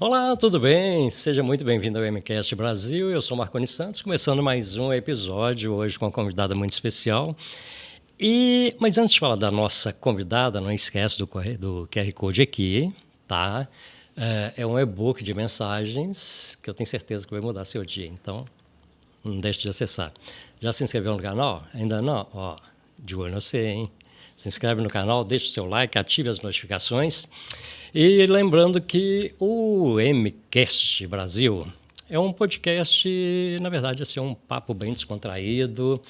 Olá, tudo bem? Seja muito bem-vindo ao MCast Brasil. Eu sou Marconi Santos, começando mais um episódio hoje com uma convidada muito especial. Mas antes de falar da nossa convidada, não esquece do QR Code aqui, tá? É um e-book de mensagens que eu tenho certeza que vai mudar seu dia, então não deixe de acessar. Já se inscreveu no canal? Ainda não? Ó, de olho no você, hein? Se inscreve no canal, deixa o seu like, ative as notificações. E lembrando que o MCast Brasil é um podcast, na verdade, assim, um papo bem descontraído,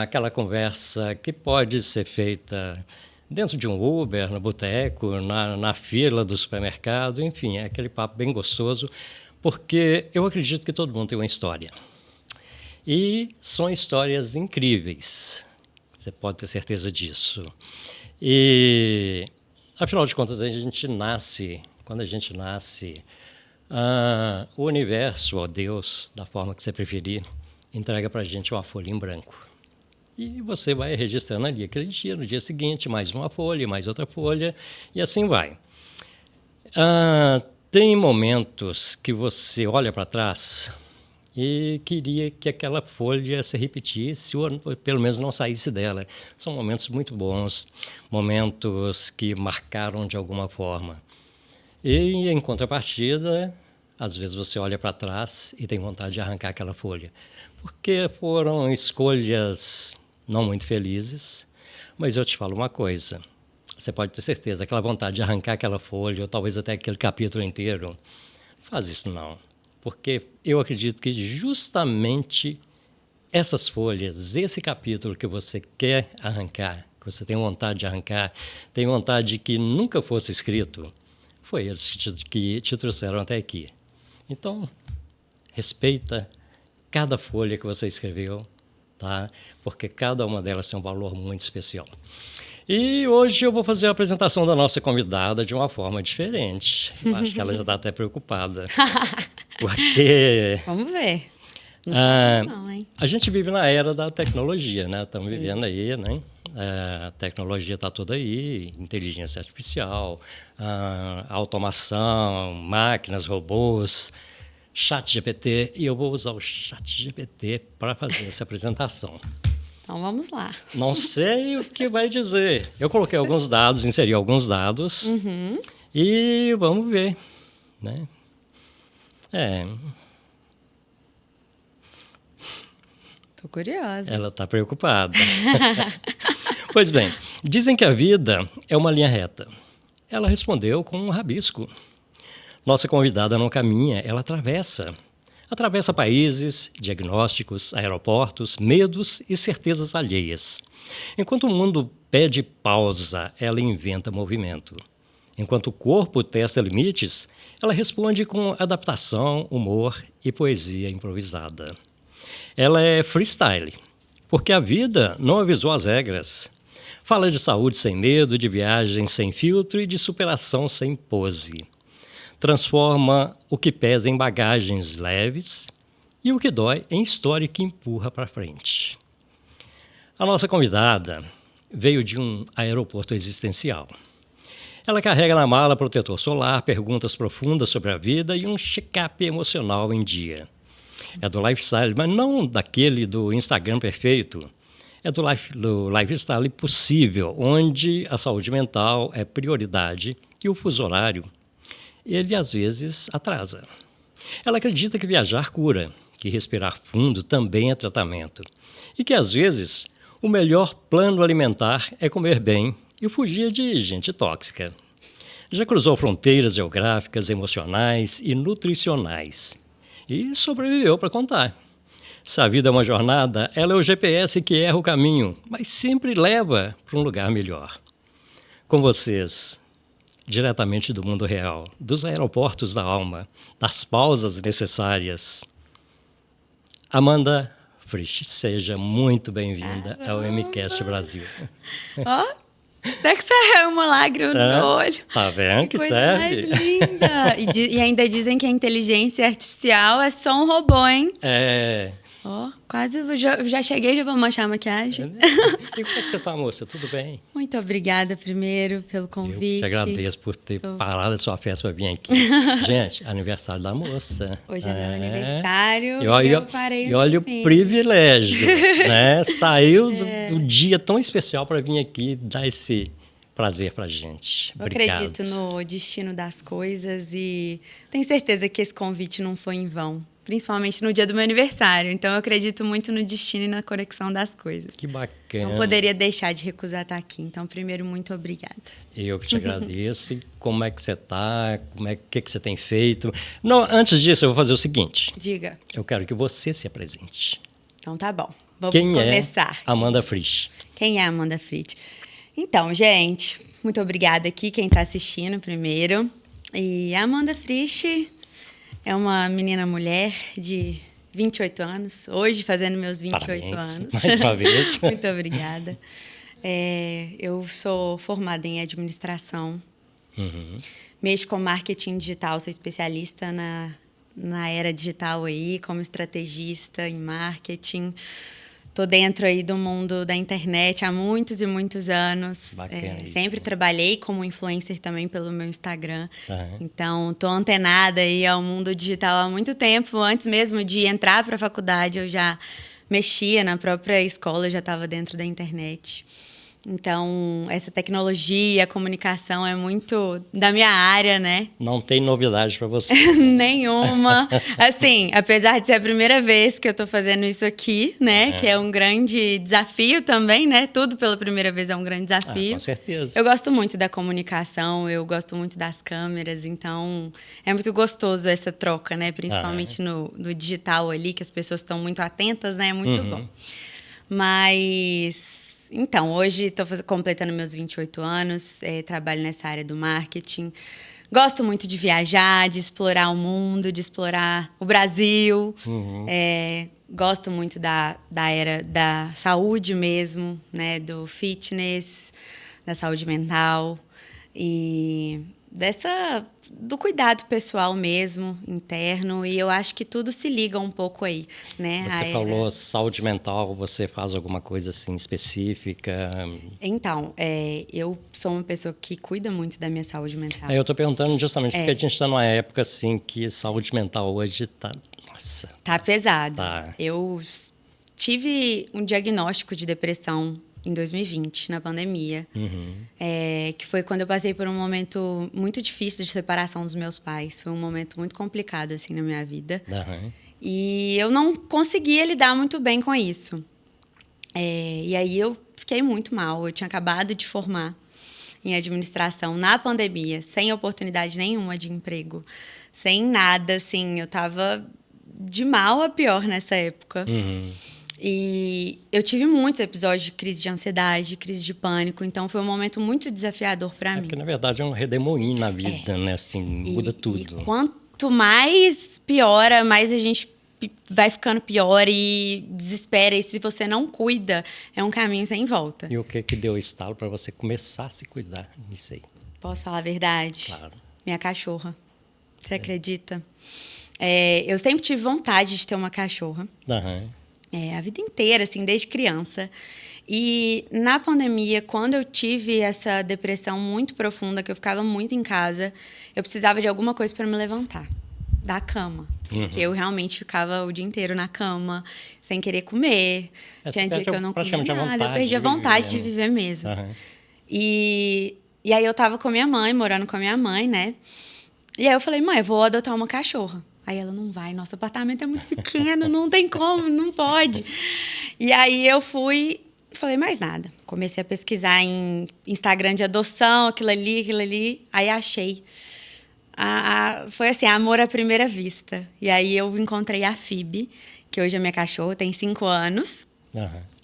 aquela conversa que pode ser feita dentro de um Uber, no boteco, na fila do supermercado, enfim, é aquele papo bem gostoso, porque eu acredito que todo mundo tem uma história. E são histórias incríveis, você pode ter certeza disso. Afinal de contas, quando a gente nasce, o universo, ou Deus, da forma que você preferir, entrega para a gente uma folha em branco. E você vai registrando ali aquele dia, no dia seguinte, mais uma folha, mais outra folha, e assim vai. Tem momentos que você olha para trás e queria que aquela folha se repetisse ou pelo menos não saísse dela. São momentos muito bons, momentos que marcaram de alguma forma. E em contrapartida, às vezes você olha para trás e tem vontade de arrancar aquela folha, porque foram escolhas não muito felizes, mas eu te falo uma coisa, você pode ter certeza, aquela vontade de arrancar aquela folha, ou talvez até aquele capítulo inteiro, faz isso não. Porque eu acredito que justamente essas folhas, esse capítulo que você quer arrancar, que você tem vontade de arrancar, tem vontade de que nunca fosse escrito, foi eles que te trouxeram até aqui. Então, respeita cada folha que você escreveu, tá? Porque cada uma delas tem um valor muito especial. E hoje eu vou fazer a apresentação da nossa convidada de uma forma diferente. Eu acho que ela já está até preocupada. Porque... Vamos ver. Não, hein? A gente vive na era da tecnologia, né? Estamos vivendo aí, né? A tecnologia está toda aí, inteligência artificial, automação, máquinas, robôs, ChatGPT. E eu vou usar o ChatGPT para fazer essa apresentação. Então vamos lá. Não sei o que vai dizer. Eu coloquei alguns dados, inseri alguns dados e vamos ver, né? Tô curiosa. Ela está preocupada. Pois bem, dizem que a vida é uma linha reta. Ela respondeu com um rabisco. Nossa convidada não caminha, ela atravessa. Atravessa países, diagnósticos, aeroportos, medos e certezas alheias. Enquanto o mundo pede pausa, ela inventa movimento. Enquanto o corpo testa limites, ela responde com adaptação, humor e poesia improvisada. Ela é freestyle, porque a vida não avisou as regras. Fala de saúde sem medo, de viagem sem filtro e de superação sem pose. Transforma o que pesa em bagagens leves e o que dói em história que empurra para frente. A nossa convidada veio de um aeroporto existencial. Ela carrega na mala protetor solar, perguntas profundas sobre a vida e um check-up emocional em dia. É do lifestyle, mas não daquele do Instagram perfeito. É do lifestyle possível, onde a saúde mental é prioridade e o fuso horário, ele às vezes atrasa. Ela acredita que viajar cura, que respirar fundo também é tratamento e que às vezes o melhor plano alimentar é comer bem e fugir de gente tóxica. Já cruzou fronteiras geográficas, emocionais e nutricionais e sobreviveu para contar. Se a vida é uma jornada, ela é o GPS que erra o caminho, mas sempre leva para um lugar melhor. Com vocês, diretamente do mundo real, dos aeroportos da alma, das pausas necessárias, Amanda Frisch, seja muito bem-vinda ao MCast Brasil. Até que saiu uma lágrima no olho. Tá vendo que coisa serve? Mais linda. E ainda dizem que a inteligência artificial é só um robô, hein? Ó, quase eu já cheguei, já vou manchar a maquiagem. E como é que você tá, moça? Tudo bem? Muito obrigada primeiro pelo Eu convite. te agradeço por ter parado a sua festa para vir aqui. Gente, aniversário da moça. Hoje é meu aniversário e eu parei e olha o privilégio, né? Saiu do dia tão especial para vir aqui dar esse prazer pra gente. Eu Obrigado. acredito no destino das coisas e tenho certeza que esse convite não foi em vão. Principalmente no dia do meu aniversário. Então, eu acredito muito no destino e na conexão das coisas. Que bacana. Não poderia deixar de recusar estar aqui. Então, primeiro, muito obrigada. Eu que te agradeço. E como é que você está? Que você tem feito? Não, antes disso, eu vou fazer o seguinte. Diga. Eu quero que você se apresente. Então, tá bom. Vamos Quem começar. é Amanda Frisch? Quem é Amanda Frisch? Então, gente, muito obrigada aqui, quem está assistindo primeiro. E a Amanda Frisch é uma menina mulher de 28 anos, hoje fazendo meus 28 Parabéns, anos. mais uma vez. Muito obrigada. Eu sou formada em administração, mexo com marketing digital, sou especialista na era digital aí, como estrategista em marketing. Estou dentro aí do mundo da internet há muitos e muitos anos. Bacana isso. Sempre trabalhei como influencer também pelo meu Instagram. Uhum. Então, estou antenada aí ao mundo digital há muito tempo. Antes mesmo de entrar para a faculdade, eu já mexia na própria escola, eu já estava dentro da internet. Então, essa tecnologia, a comunicação é muito da minha área, né? Não tem novidade para você. Nenhuma. Assim, apesar de ser a primeira vez que eu tô fazendo isso aqui, né? Que é um grande desafio também, né? Tudo pela primeira vez é um grande desafio. Com certeza. Eu gosto muito da comunicação, eu gosto muito das câmeras, então é muito gostoso essa troca, né? Principalmente no digital ali, que as pessoas estão muito atentas, né? É muito bom. Mas... Então, hoje estou completando meus 28 anos, trabalho nessa área do marketing. Gosto muito de viajar, de explorar o mundo, de explorar o Brasil. Gosto muito da era da saúde mesmo, né? Do fitness, da saúde mental e do cuidado pessoal mesmo, interno, e eu acho que tudo se liga um pouco aí, né? Você falou saúde mental, você faz alguma coisa assim específica? Então, eu sou uma pessoa que cuida muito da minha saúde mental. Eu estou perguntando justamente porque a gente está numa época assim que saúde mental hoje está... Nossa. Tá pesada. Tá. Eu tive um diagnóstico de depressão em 2020, na pandemia, que foi quando eu passei por um momento muito difícil de separação dos meus pais. Foi um momento muito complicado, assim, na minha vida. E eu não conseguia lidar muito bem com isso. E aí eu fiquei muito mal. Eu tinha acabado de formar em administração na pandemia, sem oportunidade nenhuma de emprego, sem nada, assim. Eu tava de mal a pior nessa época. E eu tive muitos episódios de crise de ansiedade, crise de pânico, então foi um momento muito desafiador para mim. Porque, na verdade, é um redemoinho na vida, né? Assim, muda tudo. E quanto mais piora, mais a gente vai ficando pior e desespera. E se você não cuida, é um caminho sem volta. E o que deu estalo para você começar a se cuidar nisso aí? Posso falar a verdade? Claro. Minha cachorra. Você acredita? Eu sempre tive vontade de ter uma cachorra. A vida inteira, assim, desde criança. E na pandemia, quando eu tive essa depressão muito profunda, que eu ficava muito em casa, eu precisava de alguma coisa para me levantar da cama. Porque eu realmente ficava o dia inteiro na cama, sem querer comer. Tinha dia que eu não comia nada. Eu perdi a vontade de viver mesmo. E aí eu tava com a minha mãe, morando com a minha mãe, né? E aí eu falei, mãe, eu vou adotar uma cachorra. Aí ela, não vai, nosso apartamento é muito pequeno, não tem como, não pode. E aí eu falei, mais nada. Comecei a pesquisar em Instagram de adoção, aquilo ali. Aí achei. Foi assim, amor à primeira vista. E aí eu encontrei a Phoebe, que hoje é minha cachorra, tem 5 anos.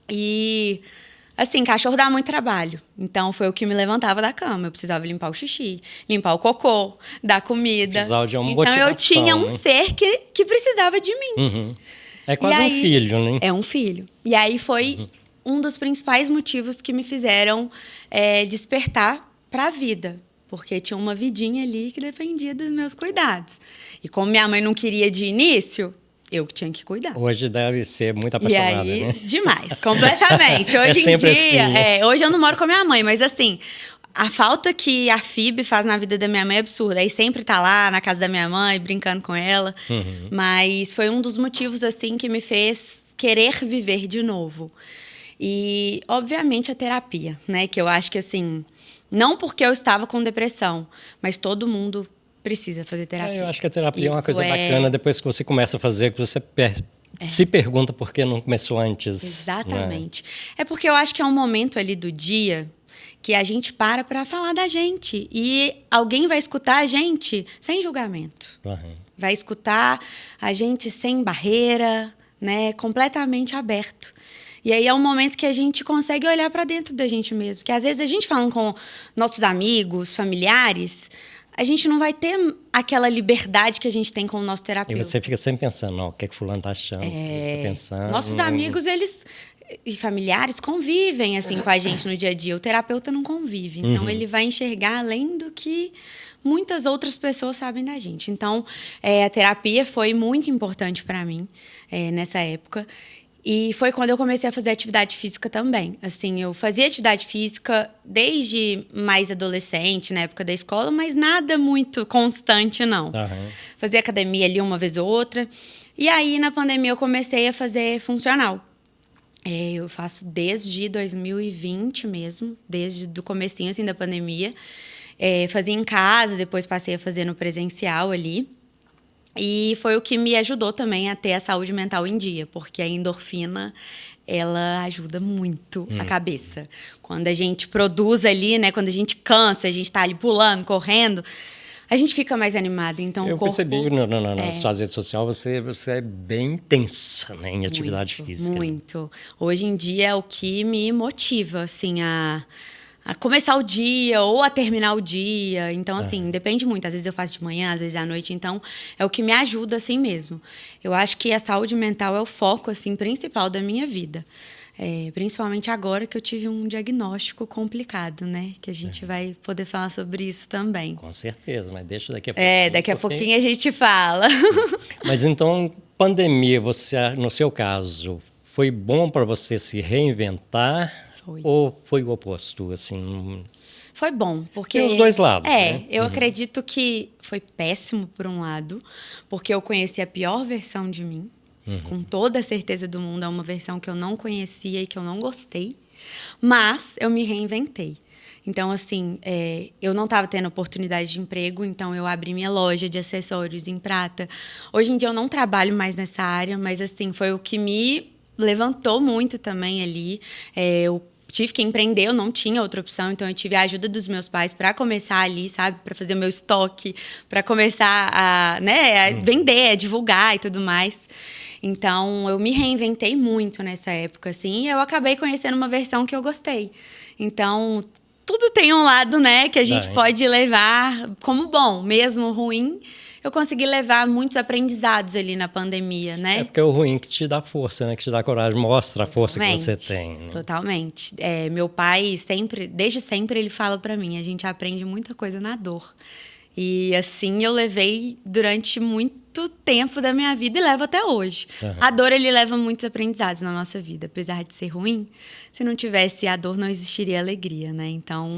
E... assim, cachorro dá muito trabalho. Então, foi o que me levantava da cama. Eu precisava limpar o xixi, limpar o cocô, dar comida. Precisava de uma então, motivação, eu tinha um ser que precisava de mim. É quase um filho, né? É um filho. E aí, foi um dos principais motivos que me fizeram despertar para a vida. Porque tinha uma vidinha ali que dependia dos meus cuidados. E como minha mãe não queria de início, Eu que tinha que cuidar. Hoje deve ser muito apaixonada, e aí, né? Demais, completamente. Hoje em dia, assim. Hoje eu não moro com a minha mãe, mas assim, a falta que a Phoebe faz na vida da minha mãe é absurda. Aí sempre tá lá na casa da minha mãe, brincando com ela. Mas foi um dos motivos, assim, que me fez querer viver de novo. E, obviamente, a terapia, né? Que eu acho que, assim, não porque eu estava com depressão, mas todo mundo precisa fazer terapia. Eu acho que a terapia é uma coisa bacana depois que você começa a fazer, que você se pergunta por que não começou antes. Exatamente. Né? É porque eu acho que é um momento ali do dia que a gente para falar da gente. E alguém vai escutar a gente sem julgamento. Vai escutar a gente sem barreira, né? Completamente aberto. E aí é um momento que a gente consegue olhar para dentro da gente mesmo. Porque às vezes a gente falando com nossos amigos, familiares, a gente não vai ter aquela liberdade que a gente tem com o nosso terapeuta. E você fica sempre pensando, o que é que fulano tá achando, o que tá pensando. Nossos amigos, eles e familiares convivem assim com a gente no dia a dia. O terapeuta não convive. Então, ele vai enxergar além do que muitas outras pessoas sabem da gente. Então, a terapia foi muito importante para mim nessa época. E foi quando eu comecei a fazer atividade física também. Assim, eu fazia atividade física desde mais adolescente, na época da escola, mas nada muito constante, não. Fazia academia ali uma vez ou outra. E aí, na pandemia, eu comecei a fazer funcional. Eu faço desde 2020 mesmo, desde o comecinho, assim, da pandemia. Fazia em casa, depois passei a fazer no presencial ali. E foi o que me ajudou também a ter a saúde mental em dia, porque a endorfina, ela ajuda muito a cabeça. Quando a gente produz ali, né, quando a gente cansa, a gente tá ali pulando, correndo, a gente fica mais animado. Então, eu percebi na sua rede social, você é bem intensa, né, em atividade física. Muito. Hoje em dia é o que me motiva, assim, a começar o dia ou a terminar o dia. Então, assim, depende muito. Às vezes eu faço de manhã, às vezes à noite. Então, é o que me ajuda, assim mesmo. Eu acho que a saúde mental é o foco, assim, principal da minha vida. Principalmente agora que eu tive um diagnóstico complicado, né? Que a gente vai poder falar sobre isso também. Com certeza, mas deixa daqui a pouquinho. Daqui a pouquinho a gente fala. Mas então, pandemia, você, no seu caso, foi bom para você se reinventar? Foi. Ou foi o oposto, assim? Foi bom, porque... Tem os dois lados, né? Eu acredito que foi péssimo, por um lado, porque eu conheci a pior versão de mim. Com toda a certeza do mundo, é uma versão que eu não conhecia e que eu não gostei. Mas eu me reinventei. Então, assim, eu não estava tendo oportunidade de emprego, então eu abri minha loja de acessórios em Prata. Hoje em dia eu não trabalho mais nessa área, mas, assim, foi o que me levantou muito também ali. Eu tive que empreender, eu não tinha outra opção, então eu tive a ajuda dos meus pais para começar ali, sabe? Para fazer o meu estoque, para começar a vender, a divulgar e tudo mais. Então, eu me reinventei muito nessa época, assim, e eu acabei conhecendo uma versão que eu gostei. Então, tudo tem um lado, né, que a gente pode levar como bom, mesmo ruim. Eu consegui levar muitos aprendizados ali na pandemia, né? Porque é o ruim que te dá força, né? Que te dá coragem, mostra a força que você tem. Né? Totalmente. Meu pai desde sempre, ele fala pra mim, a gente aprende muita coisa na dor. E assim eu levei durante muito tempo da minha vida e levo até hoje. A dor, ele leva muitos aprendizados na nossa vida. Apesar de ser ruim, se não tivesse a dor, não existiria alegria, né? Então,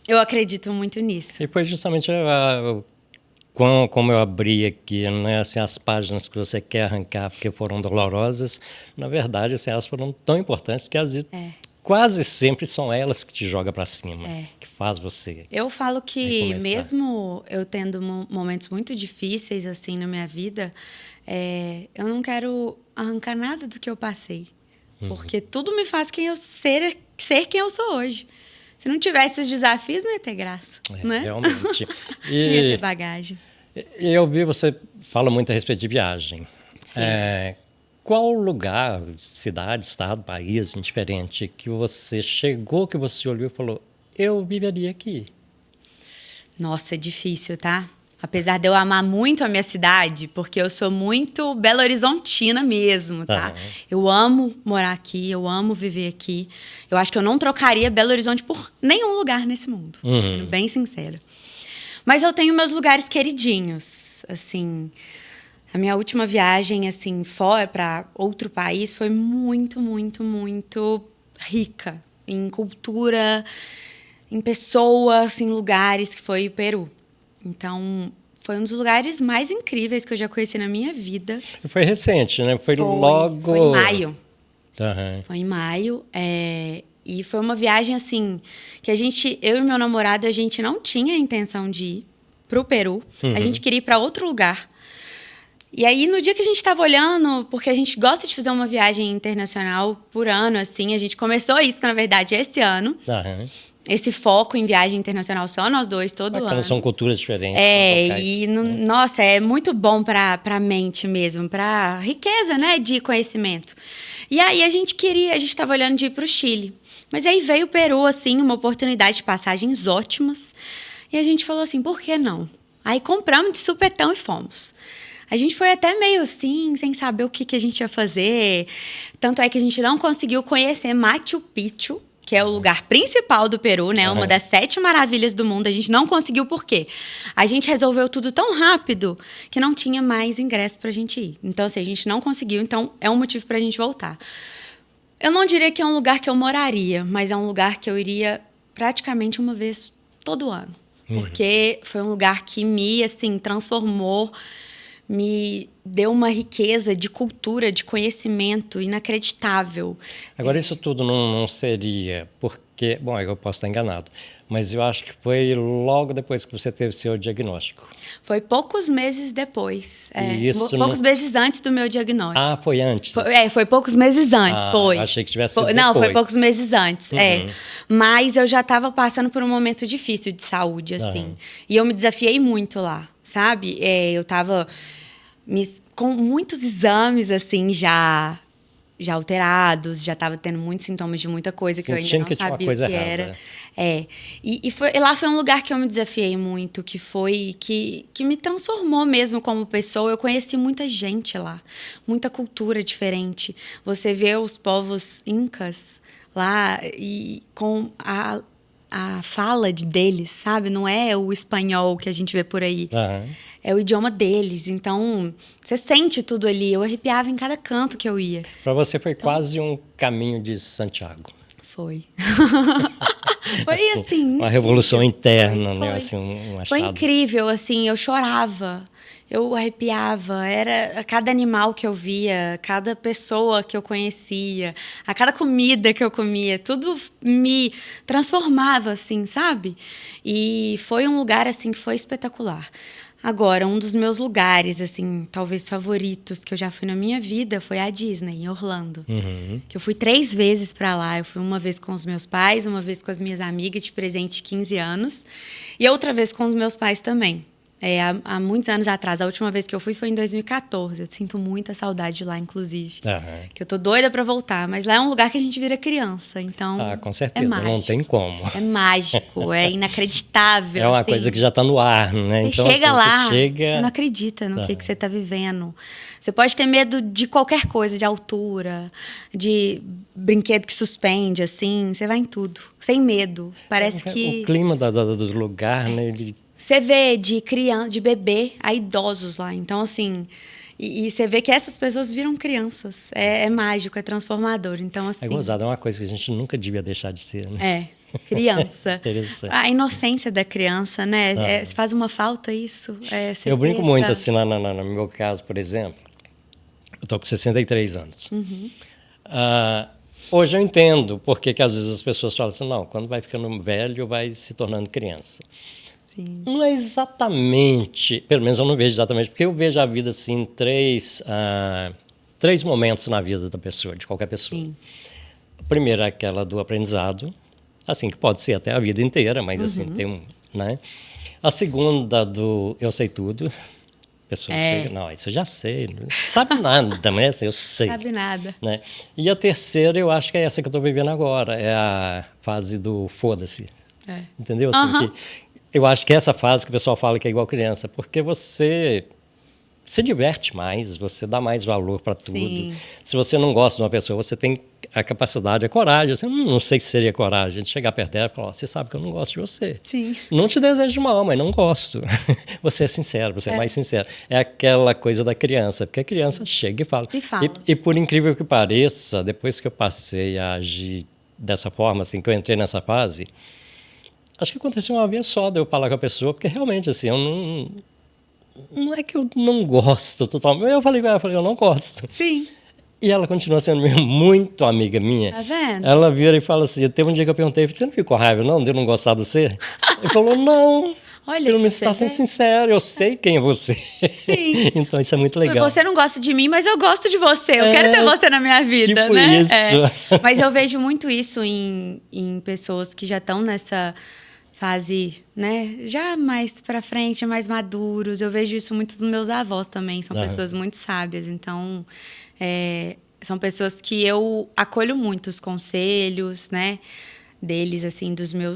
eu acredito muito nisso. E foi justamente como eu abri aqui, né, assim, as páginas que você quer arrancar porque foram dolorosas, na verdade, assim, elas foram tão importantes que quase sempre são elas que te jogam para cima, que faz você. Eu falo que mesmo eu tendo momentos muito difíceis assim na minha vida, eu não quero arrancar nada do que eu passei, porque tudo me faz ser quem eu sou hoje. Se não tivesse os desafios, não ia ter graça, né? Realmente. Não ia ter bagagem. Eu vi, você fala muito a respeito de viagem. Sim. Qual lugar, cidade, estado, país, indiferente, que você chegou, que você olhou e falou, eu viveria aqui? Nossa, é difícil, tá? Apesar de eu amar muito a minha cidade, porque eu sou muito Belo Horizontina mesmo, tá? Eu amo morar aqui, eu amo viver aqui. Eu acho que eu não trocaria Belo Horizonte por nenhum lugar nesse mundo, sendo bem sincera. Mas eu tenho meus lugares queridinhos, assim... A minha última viagem, assim, fora para outro país foi muito, muito, muito rica em cultura, em pessoas, em lugares, que foi o Peru. Então, foi um dos lugares mais incríveis que eu já conheci na minha vida. Foi recente, né? Foi logo... Foi em maio. Uhum. Foi em maio. E foi uma viagem, assim, que eu e meu namorado, a gente não tinha a intenção de ir pro Peru. A gente queria ir para outro lugar. E aí, no dia que a gente estava olhando, porque a gente gosta de fazer uma viagem internacional por ano, assim, a gente começou isso, na verdade, esse ano. Uhum. Esse foco em viagem internacional, só nós dois, todo ano. São culturas diferentes. Nossa, é muito bom para a mente mesmo, para riqueza, né, de conhecimento. E aí a gente estava olhando de ir para o Chile. Mas aí veio o Peru, assim, uma oportunidade de passagens ótimas. E a gente falou assim, por que não? Aí compramos de supetão e fomos. A gente foi até meio assim, sem saber o que a gente ia fazer. Tanto é que a gente não conseguiu conhecer Machu Picchu, que é o lugar principal do Peru, né? Uma das 7 maravilhas do mundo. A gente não conseguiu por quê? A gente resolveu tudo tão rápido que não tinha mais ingresso pra gente ir. Então, assim, a gente não conseguiu. Então, é um motivo pra gente voltar. Eu não diria que é um lugar que eu moraria, mas é um lugar que eu iria praticamente uma vez todo ano. Porque foi um lugar que me, assim, transformou, me deu uma riqueza de cultura, de conhecimento inacreditável. Agora, isso tudo não seria porque... Bom, eu posso estar enganado, mas eu acho que foi logo depois que você teve seu diagnóstico. Foi poucos meses depois. Poucos meses antes do meu diagnóstico. Ah, foi antes? Foi poucos meses antes, foi. Achei que tivesse sido Não, depois. foi poucos meses antes, Mas eu já estava passando por um momento difícil de saúde, assim. E eu me desafiei muito lá, sabe? Eu estava com muitos exames, assim, já alterados, já estava tendo muitos sintomas de muita coisa que eu ainda não sabia o que era. E lá foi um lugar que eu me desafiei muito, que me transformou mesmo como pessoa. Eu conheci muita gente lá, muita cultura diferente. Você vê os povos incas lá e com a fala deles, sabe? Não é o espanhol que a gente vê por aí. É o idioma deles. Então, você sente tudo ali. Eu arrepiava em cada canto que eu ia. Para você foi quase um caminho de Santiago. Foi. Foi assim. Uma revolução interna, né? Assim, um achado. Foi incrível, assim. Eu chorava. Eu arrepiava. Era a cada animal que eu via, cada pessoa que eu conhecia, a cada comida que eu comia, tudo me transformava, assim, sabe? E foi um lugar, assim, que foi espetacular. Agora, um dos meus lugares, assim, talvez favoritos que eu já fui na minha vida foi a Disney, em Orlando. Que eu fui 3 vezes para lá. Eu fui uma vez com os meus pais, uma vez com as minhas amigas de presente de 15 anos e outra vez com os meus pais também. Há muitos anos atrás. A última vez que eu fui foi em 2014. Eu sinto muita saudade de lá, inclusive. Que eu tô doida para voltar. Mas lá é um lugar que a gente vira criança, então... com certeza, não tem como. É mágico, é inacreditável. É uma coisa que já está no ar, né? Você então, chega assim, lá, você não acredita no que você está vivendo. Você pode ter medo de qualquer coisa, de altura, de brinquedo que suspende, assim. Você vai em tudo, sem medo. Parece que... O clima do lugar, né? Você vê de criança, de bebê a idosos lá. Então, assim... E você vê que essas pessoas viram crianças. É mágico, é transformador. Então, assim... É gozado, é uma coisa que a gente nunca devia deixar de ser, né? Criança. A inocência da criança, né? Faz uma falta isso. Eu brinco muito, assim, no meu caso, por exemplo. Eu tô com 63 anos. Hoje eu entendo porque que às vezes as pessoas falam assim, não, quando vai ficando velho, vai se tornando criança. Sim. Não é exatamente, pelo menos eu não vejo exatamente, porque eu vejo a vida assim, três momentos na vida da pessoa, de qualquer pessoa. Sim. A primeira é aquela do aprendizado, assim, que pode ser até a vida inteira, mas assim, tem né? A segunda do eu sei tudo. A pessoa chega, não, isso eu já sei, não sabe nada, mas assim, eu sei. Sabe nada. Né? E a terceira, eu acho que é essa que eu estou vivendo agora, é a fase do foda-se. Entendeu? Assim, eu acho que é essa fase que o pessoal fala que é igual criança, porque você se diverte mais, você dá mais valor para tudo. Sim. Se você não gosta de uma pessoa, você tem a capacidade, a coragem. Assim, não sei se seria coragem de chegar perto dela e falar, você sabe que eu não gosto de você. Sim. Não te desejo mal, mas não gosto. Você é sincero, você é mais sincero. É aquela coisa da criança, porque a criança chega e fala. E por incrível que pareça, depois que eu passei a agir dessa forma, assim, que eu entrei nessa fase, acho que aconteceu uma vez só de eu falar com a pessoa, porque realmente, assim, eu não é que eu não gosto totalmente. Eu falei com ela, eu não gosto. Sim. E ela continua sendo muito amiga minha. Tá vendo? Ela vira e fala assim, teve um dia que eu perguntei, você não ficou raiva não, de eu não gostar de você? Ele falou, não. Olha, eu não está sendo sincero, eu sei quem é você. Sim. Então isso é muito legal. Você não gosta de mim, mas eu gosto de você. Eu quero ter você na minha vida, tipo né? Isso. Mas eu vejo muito isso em pessoas que já estão nessa fase, né? Já mais pra frente, mais maduros. Eu vejo isso muito dos meus avós também. São pessoas muito sábias. Então, são pessoas que eu acolho muito os conselhos, né? Deles, assim,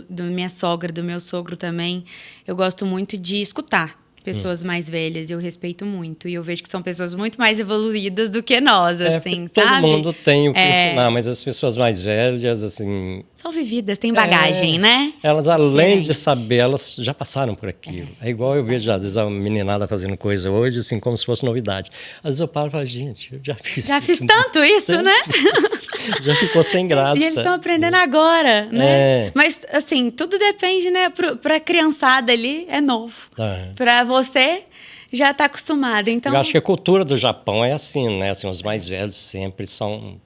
da minha sogra, do meu sogro também. Eu gosto muito de escutar pessoas mais velhas, eu respeito muito. E eu vejo que são pessoas muito mais evoluídas do que nós, assim, sabe? Todo mundo tem o que ensinar, mas as pessoas mais velhas, assim... São vividas, têm bagagem, né? Elas, além de saber, elas já passaram por aquilo. É igual eu vejo, às vezes, a meninada fazendo coisa hoje, assim, como se fosse novidade. Às vezes eu paro e falo, gente, eu já fiz Já fiz tanto isso, né? Já ficou sem graça. E eles estão aprendendo agora, né? Mas, assim, tudo depende, né? Pra criançada ali, é novo. Pra você, já tá acostumado, então... Eu acho que a cultura do Japão é assim, né? Assim, os mais velhos sempre são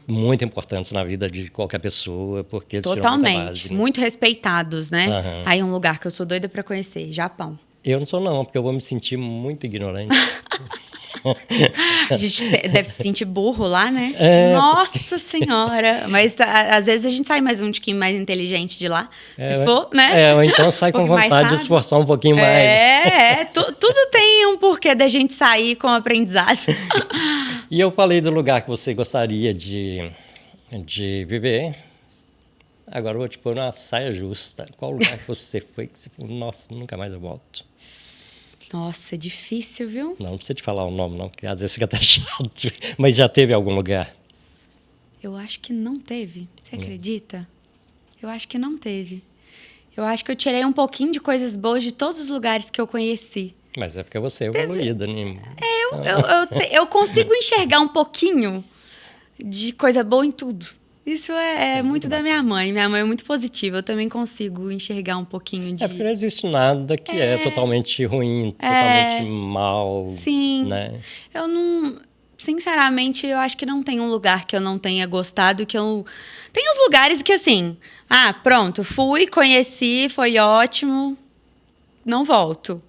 muito importantes na vida de qualquer pessoa, porque eles totalmente, tiram muita base, né? muito respeitados, né? Aí um lugar que eu sou doida pra conhecer, Japão. Eu não sou não, porque eu vou me sentir muito ignorante. A gente deve se sentir burro lá, né? Nossa Senhora! Mas às vezes a gente sai mais um tiquinho mais inteligente de lá, se for, né? Ou então sai com vontade de esforçar um pouquinho mais. Tudo tem um porquê da gente sair com aprendizado. E eu falei do lugar que você gostaria de viver. Agora eu vou te pôr uma saia justa. Qual lugar que você foi que você falou, nossa, nunca mais eu volto? Nossa, é difícil, viu? Não precisa te falar o nome, não, porque às vezes fica até chato. Mas já teve algum lugar? Eu acho que não teve. Você acredita? Eu acho que não teve. Eu acho que eu tirei um pouquinho de coisas boas de todos os lugares que eu conheci. Mas é porque você é evoluída, né? Eu consigo enxergar um pouquinho de coisa boa em tudo. Isso é muito da minha mãe. Minha mãe é muito positiva. Eu também consigo enxergar um pouquinho de... porque não existe nada que é totalmente ruim, totalmente mal. Sim. Né? Eu não... Sinceramente, eu acho que não tem um lugar que eu não tenha gostado, que eu... Tem os lugares que, assim... pronto, fui, conheci, foi ótimo, não volto.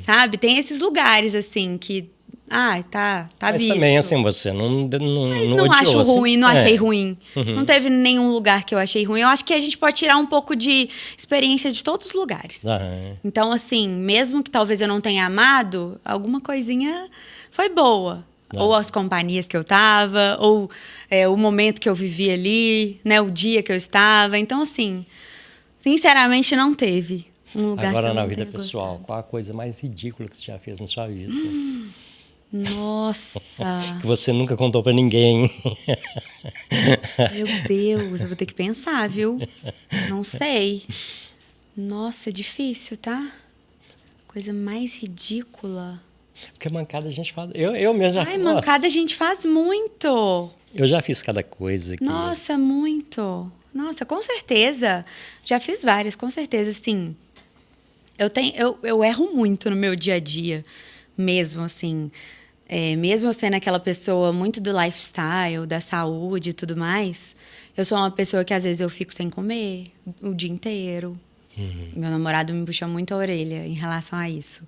Sabe? Tem esses lugares, assim, que... tá Mas visto. também, assim, você não Mas não acho ruim, não achei ruim. Não teve nenhum lugar que eu achei ruim. Eu acho que a gente pode tirar um pouco de experiência de todos os lugares. Então, assim, mesmo que talvez eu não tenha amado, alguma coisinha foi boa. Ou as companhias que eu tava, ou o momento que eu vivi ali, né? O dia que eu estava. Então, assim, sinceramente, não teve um lugar Agora, que eu não na vida tenha pessoal, gostado. qual a coisa mais ridícula que você já fez na sua vida? Nossa! Que você nunca contou pra ninguém. Meu Deus, eu vou ter que pensar, viu? Não sei. Nossa, é difícil, tá? Coisa mais ridícula. Porque mancada a gente faz... Eu mesmo já fiz. Mancada a gente faz muito. Eu já fiz cada coisa aqui. Nossa, muito. Nossa, com certeza. Já fiz várias, com certeza, sim. Eu erro muito no meu dia a dia, mesmo assim. Mesmo eu sendo aquela pessoa muito do lifestyle, da saúde e tudo mais, eu sou uma pessoa que às vezes eu fico sem comer o dia inteiro. Meu namorado me puxa muito a orelha em relação a isso.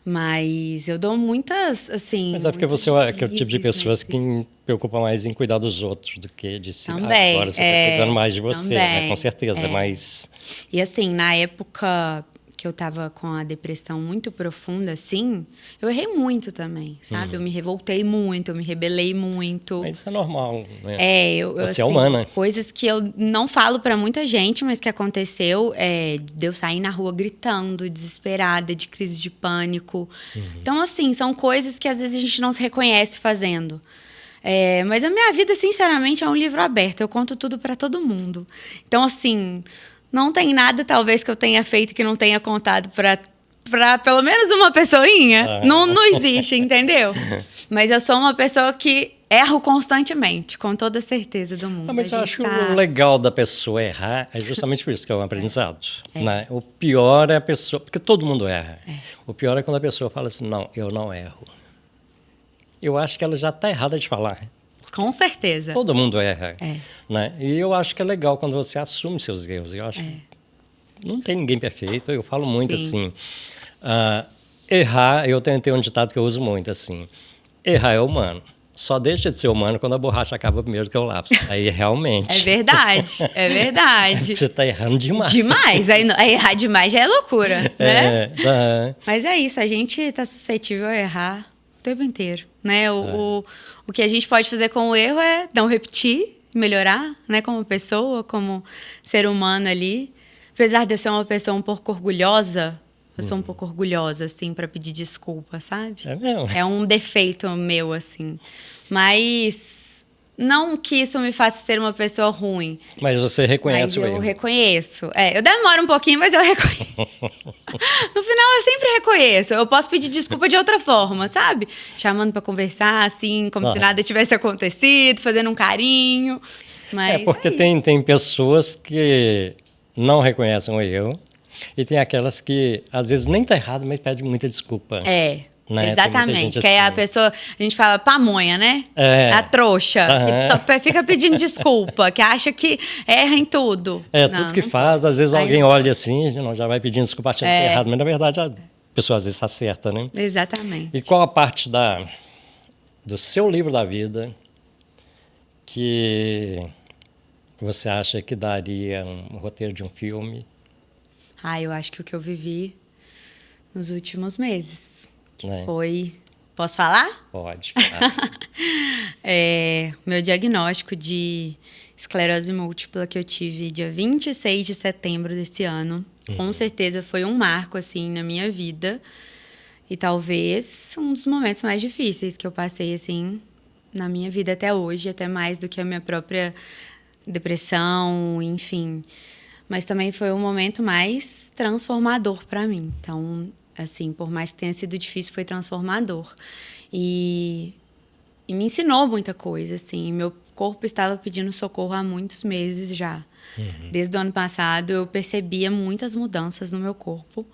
Mas eu dou muitas, assim... Mas é porque você é aquele tipo de pessoas que preocupa mais em cuidar dos outros do que de si. Também. Agora você está cuidando mais de você, também, né? Com certeza, mas... E assim, na época que eu tava com a depressão muito profunda, assim, eu errei muito também, sabe? Eu me revoltei muito, eu me rebelei muito. Mas isso é normal, né? Você é humana. Coisas que eu não falo pra muita gente, mas que aconteceu, de eu sair na rua gritando, desesperada, de crise de pânico. Então, assim, são coisas que às vezes a gente não se reconhece fazendo. Mas a minha vida, sinceramente, é um livro aberto. Eu conto tudo para todo mundo. Então, assim, não tem nada, talvez, que eu tenha feito que não tenha contado para pelo menos uma pessoinha. Não existe, entendeu? Mas eu sou uma pessoa que erro constantemente, com toda certeza do mundo. Mas eu acho o legal da pessoa errar é justamente por isso que é um aprendizado. Né? O pior é a pessoa... Porque todo mundo erra. O pior é quando a pessoa fala assim, não, eu não erro. Eu acho que ela já está errada de falar. Com certeza. Todo mundo erra. Né? E eu acho que é legal quando você assume seus erros. Eu acho que não tem ninguém perfeito. Eu falo muito assim... errar, eu tenho um ditado que eu uso muito, assim... Errar é humano. Só deixa de ser humano quando a borracha acaba primeiro que o lápis. Aí realmente... É verdade, é verdade. Você está errando demais. Demais. Aí errar demais já é loucura, né? Mas é isso, a gente está suscetível a errar o tempo inteiro, né? O que a gente pode fazer com o erro é não repetir, melhorar, né? Como pessoa, como ser humano ali. Apesar de eu ser uma pessoa um pouco orgulhosa... Eu sou um pouco orgulhosa, assim, para pedir desculpa, sabe? É mesmo? É um defeito meu, assim. Mas não que isso me faça ser uma pessoa ruim. Mas você reconhece o erro. Eu reconheço. Eu demoro um pouquinho, mas eu reconheço. No final, eu sempre reconheço. Eu posso pedir desculpa de outra forma, sabe? Chamando para conversar, assim, como se nada tivesse acontecido, fazendo um carinho. Mas porque tem pessoas que não reconhecem o erro. E tem aquelas que, às vezes, nem tá errado, mas pede muita desculpa. Né? Exatamente. Que assim. aí a pessoa, a gente fala pamonha, né? A trouxa, que só fica pedindo desculpa, que acha que erra em tudo. Tudo que faz, às vezes alguém olha assim, já vai pedindo desculpa achando que é errado, mas na verdade a pessoa às vezes acerta, né? Exatamente. E qual a parte do seu livro da vida que você acha que daria um roteiro de um filme? Eu acho que o que eu vivi nos últimos meses, que foi... Posso falar? Pode. Meu diagnóstico de esclerose múltipla que eu tive dia 26 de setembro desse ano, com certeza foi um marco, assim, na minha vida. E talvez um dos momentos mais difíceis que eu passei, assim, na minha vida até hoje, até mais do que a minha própria depressão, enfim... Mas também foi o momento mais transformador para mim. Então, assim, por mais que tenha sido difícil, foi transformador. E me ensinou muita coisa, assim. Meu corpo estava pedindo socorro há muitos meses já. Desde o ano passado, eu percebia muitas mudanças no meu corpo.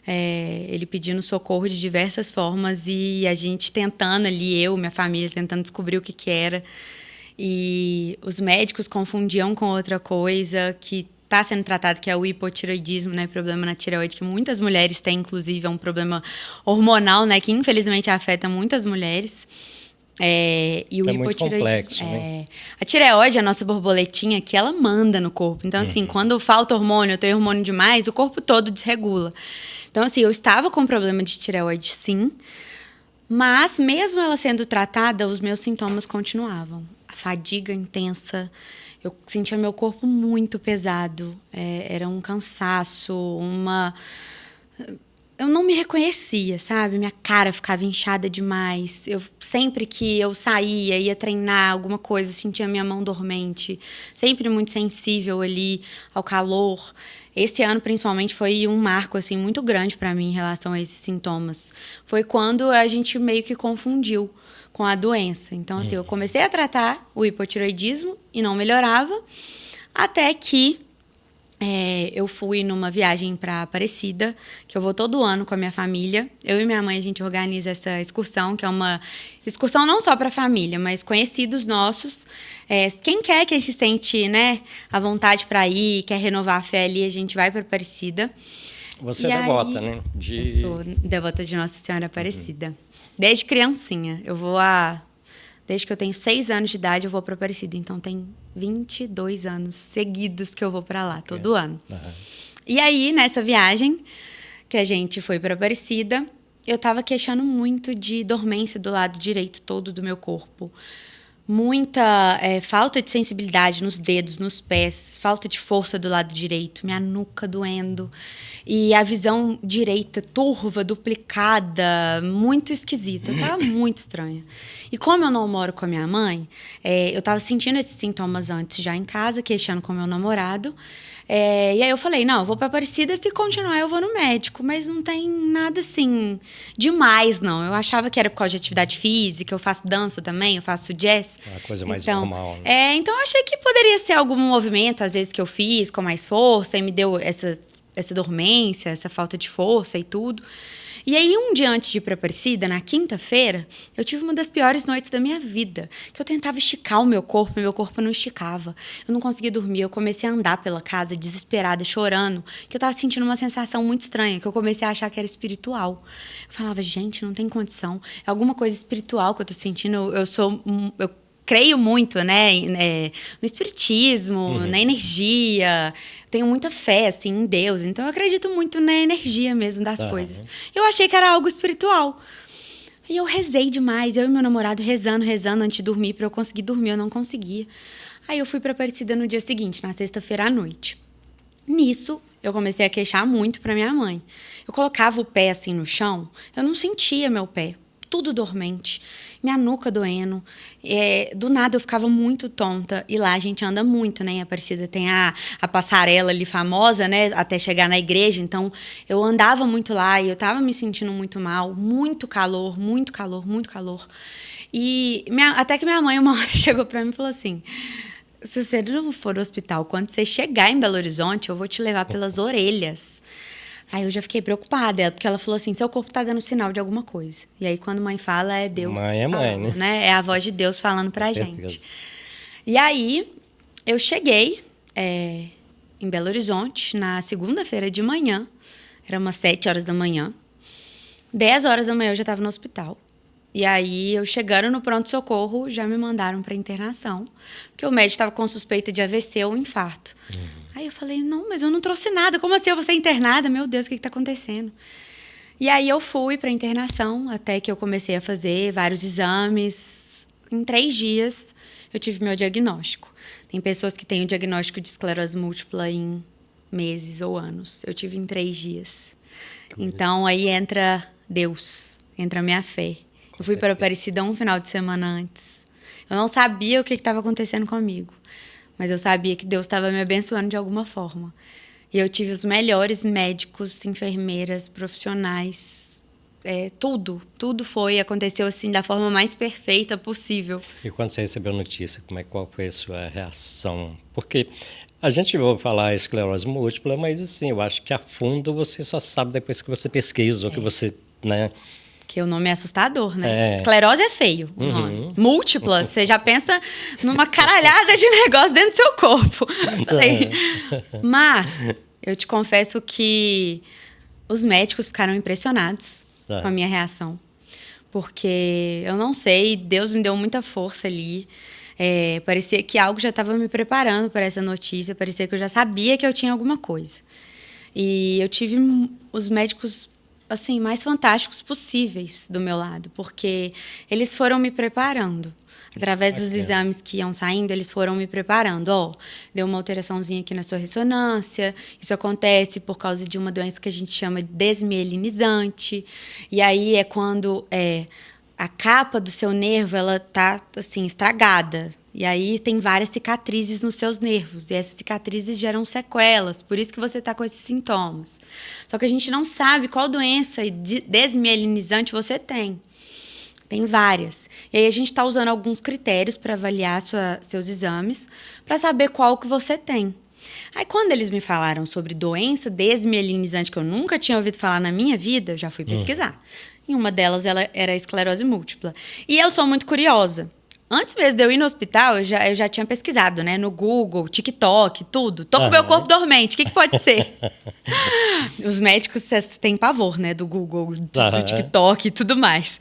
Ele pedindo socorro de diversas formas e a gente tentando ali, eu, minha família, tentando descobrir o que era. E os médicos confundiam com outra coisa que está sendo tratado, que é o hipotireoidismo, né? Problema na tireoide, que muitas mulheres têm, inclusive, é um problema hormonal, né? Que infelizmente afeta muitas mulheres. E o hipotireoidismo muito complexo, né? A tireoide, a nossa borboletinha, que ela manda no corpo. Então, assim, quando falta hormônio, eu tenho hormônio demais, o corpo todo desregula. Então, assim, eu estava com problema de tireoide, sim. Mas, mesmo ela sendo tratada, os meus sintomas continuavam. A fadiga intensa. Eu sentia meu corpo muito pesado. Era um cansaço, eu não me reconhecia, sabe? Minha cara ficava inchada demais. Sempre que eu saía, ia treinar alguma coisa, eu sentia minha mão dormente. Sempre muito sensível ali ao calor. Esse ano, principalmente, foi um marco assim, muito grande para mim em relação a esses sintomas. Foi quando a gente meio que confundiu com a doença. Então, assim, eu comecei a tratar o hipotireoidismo e não melhorava, até que eu fui numa viagem para Aparecida, que eu vou todo ano com a minha família. Eu e minha mãe, a gente organiza essa excursão, que é uma excursão não só para a família, mas conhecidos nossos. Quem se sente, né, à vontade para ir, quer renovar a fé ali, a gente vai para Aparecida. Você é devota, né? Eu sou devota de Nossa Senhora Aparecida. Desde criancinha. Desde que eu tenho 6 anos de idade, eu vou para Aparecida. Então, tem 22 anos seguidos que eu vou para lá, todo ano. E aí, nessa viagem que a gente foi para Aparecida, eu estava queixando muito de dormência do lado direito todo do meu corpo. muita falta de sensibilidade nos dedos, nos pés, falta de força do lado direito, minha nuca doendo, e a visão direita turva, duplicada, muito esquisita. Eu tava muito estranha. E como eu não moro com a minha mãe, eu tava sentindo esses sintomas antes já em casa, queixando com meu namorado. E aí eu falei, não, eu vou pra Aparecida, se continuar eu vou no médico. Mas não tem nada, assim, demais, não. Eu achava que era por causa de atividade física, eu faço dança também, eu faço jazz. É uma coisa mais normal, né? Então eu achei que poderia ser algum movimento, às vezes, que eu fiz com mais força, e me deu essa dormência, essa falta de força e tudo. E aí, um dia antes de ir para Aparecida, na quinta-feira, eu tive uma das piores noites da minha vida. Que eu tentava esticar o meu corpo não esticava. Eu não conseguia dormir, eu comecei a andar pela casa, desesperada, chorando. Que eu estava sentindo uma sensação muito estranha, que eu comecei a achar que era espiritual. Eu falava, gente, não tem condição. É alguma coisa espiritual que eu tô sentindo. Eu creio muito, né, no espiritismo, na energia. Tenho muita fé, assim, em Deus. Então, eu acredito muito na energia mesmo das coisas. Eu achei que era algo espiritual. E eu rezei demais. Eu e meu namorado rezando antes de dormir. Para eu conseguir dormir, eu não conseguia. Aí, eu fui para Aparecida no dia seguinte, na sexta-feira à noite. Nisso, eu comecei a queixar muito para minha mãe. Eu colocava o pé, assim, no chão. Eu não sentia meu pé. Tudo dormente, minha nuca doendo. Do nada eu ficava muito tonta. E lá a gente anda muito, né? Em Aparecida tem a passarela ali famosa, né? Até chegar na igreja. Então, eu andava muito lá e eu tava me sentindo muito mal. Muito calor, muito calor, muito calor. E até que minha mãe uma hora chegou pra mim e falou assim... Se você não for ao hospital, quando você chegar em Belo Horizonte, eu vou te levar pelas orelhas. Aí eu já fiquei preocupada, porque ela falou assim, seu corpo tá dando sinal de alguma coisa. E aí, quando mãe fala, é Deus mãe é falando, mãe, né? É a voz de Deus falando pra gente. E aí, eu cheguei em Belo Horizonte, na segunda-feira de manhã, era umas 7 horas da manhã. 10 horas da manhã eu já estava no hospital. E aí, eu chegando no pronto-socorro, já me mandaram para internação, porque o médico estava com suspeita de AVC ou infarto. Aí eu falei, não, mas eu não trouxe nada, como assim eu vou ser internada? Meu Deus, o que está acontecendo? E aí eu fui para internação, até que eu comecei a fazer vários exames. Em 3 dias, eu tive meu diagnóstico. Tem pessoas que têm o diagnóstico de esclerose múltipla em meses ou anos. Eu tive em 3 dias. Então, aí entra Deus, entra a minha fé. Eu fui para Aparecida um final de semana antes. Eu não sabia o que estava acontecendo comigo, mas eu sabia que Deus estava me abençoando de alguma forma. E eu tive os melhores médicos, enfermeiras, profissionais, tudo aconteceu assim da forma mais perfeita possível. E quando você recebeu a notícia, qual foi a sua reação? Porque a gente ouve falar esclerose múltipla, mas assim, eu acho que a fundo você só sabe depois que você pesquisa, ou que você, né... Porque o nome é assustador, né? Esclerose é feio, o nome. Múltipla, você já pensa numa caralhada de negócio dentro do seu corpo. Mas, eu te confesso que os médicos ficaram impressionados com a minha reação. Porque, eu não sei, Deus me deu muita força ali. Parecia que algo já estava me preparando para essa notícia. Parecia que eu já sabia que eu tinha alguma coisa. E eu tive os médicos... assim, mais fantásticos possíveis do meu lado, porque eles foram me preparando. Através dos exames que iam saindo, eles foram me preparando. Deu uma alteraçãozinha aqui na sua ressonância, isso acontece por causa de uma doença que a gente chama de desmielinizante, e aí é quando a capa do seu nervo, ela tá, assim, estragada. E aí tem várias cicatrizes nos seus nervos. E essas cicatrizes geram sequelas. Por isso que você está com esses sintomas. Só que a gente não sabe qual doença desmielinizante você tem. Tem várias. E aí a gente está usando alguns critérios para avaliar seus exames, para saber qual que você tem. Aí quando eles me falaram sobre doença desmielinizante, que eu nunca tinha ouvido falar na minha vida, eu já fui pesquisar. E uma delas era a esclerose múltipla. E eu sou muito curiosa. Antes mesmo de eu ir no hospital, eu já tinha pesquisado, né? No Google, TikTok, tudo. Tô com o meu corpo dormente, o que pode ser? Os médicos têm pavor, né? Do Google, do TikTok e tudo mais.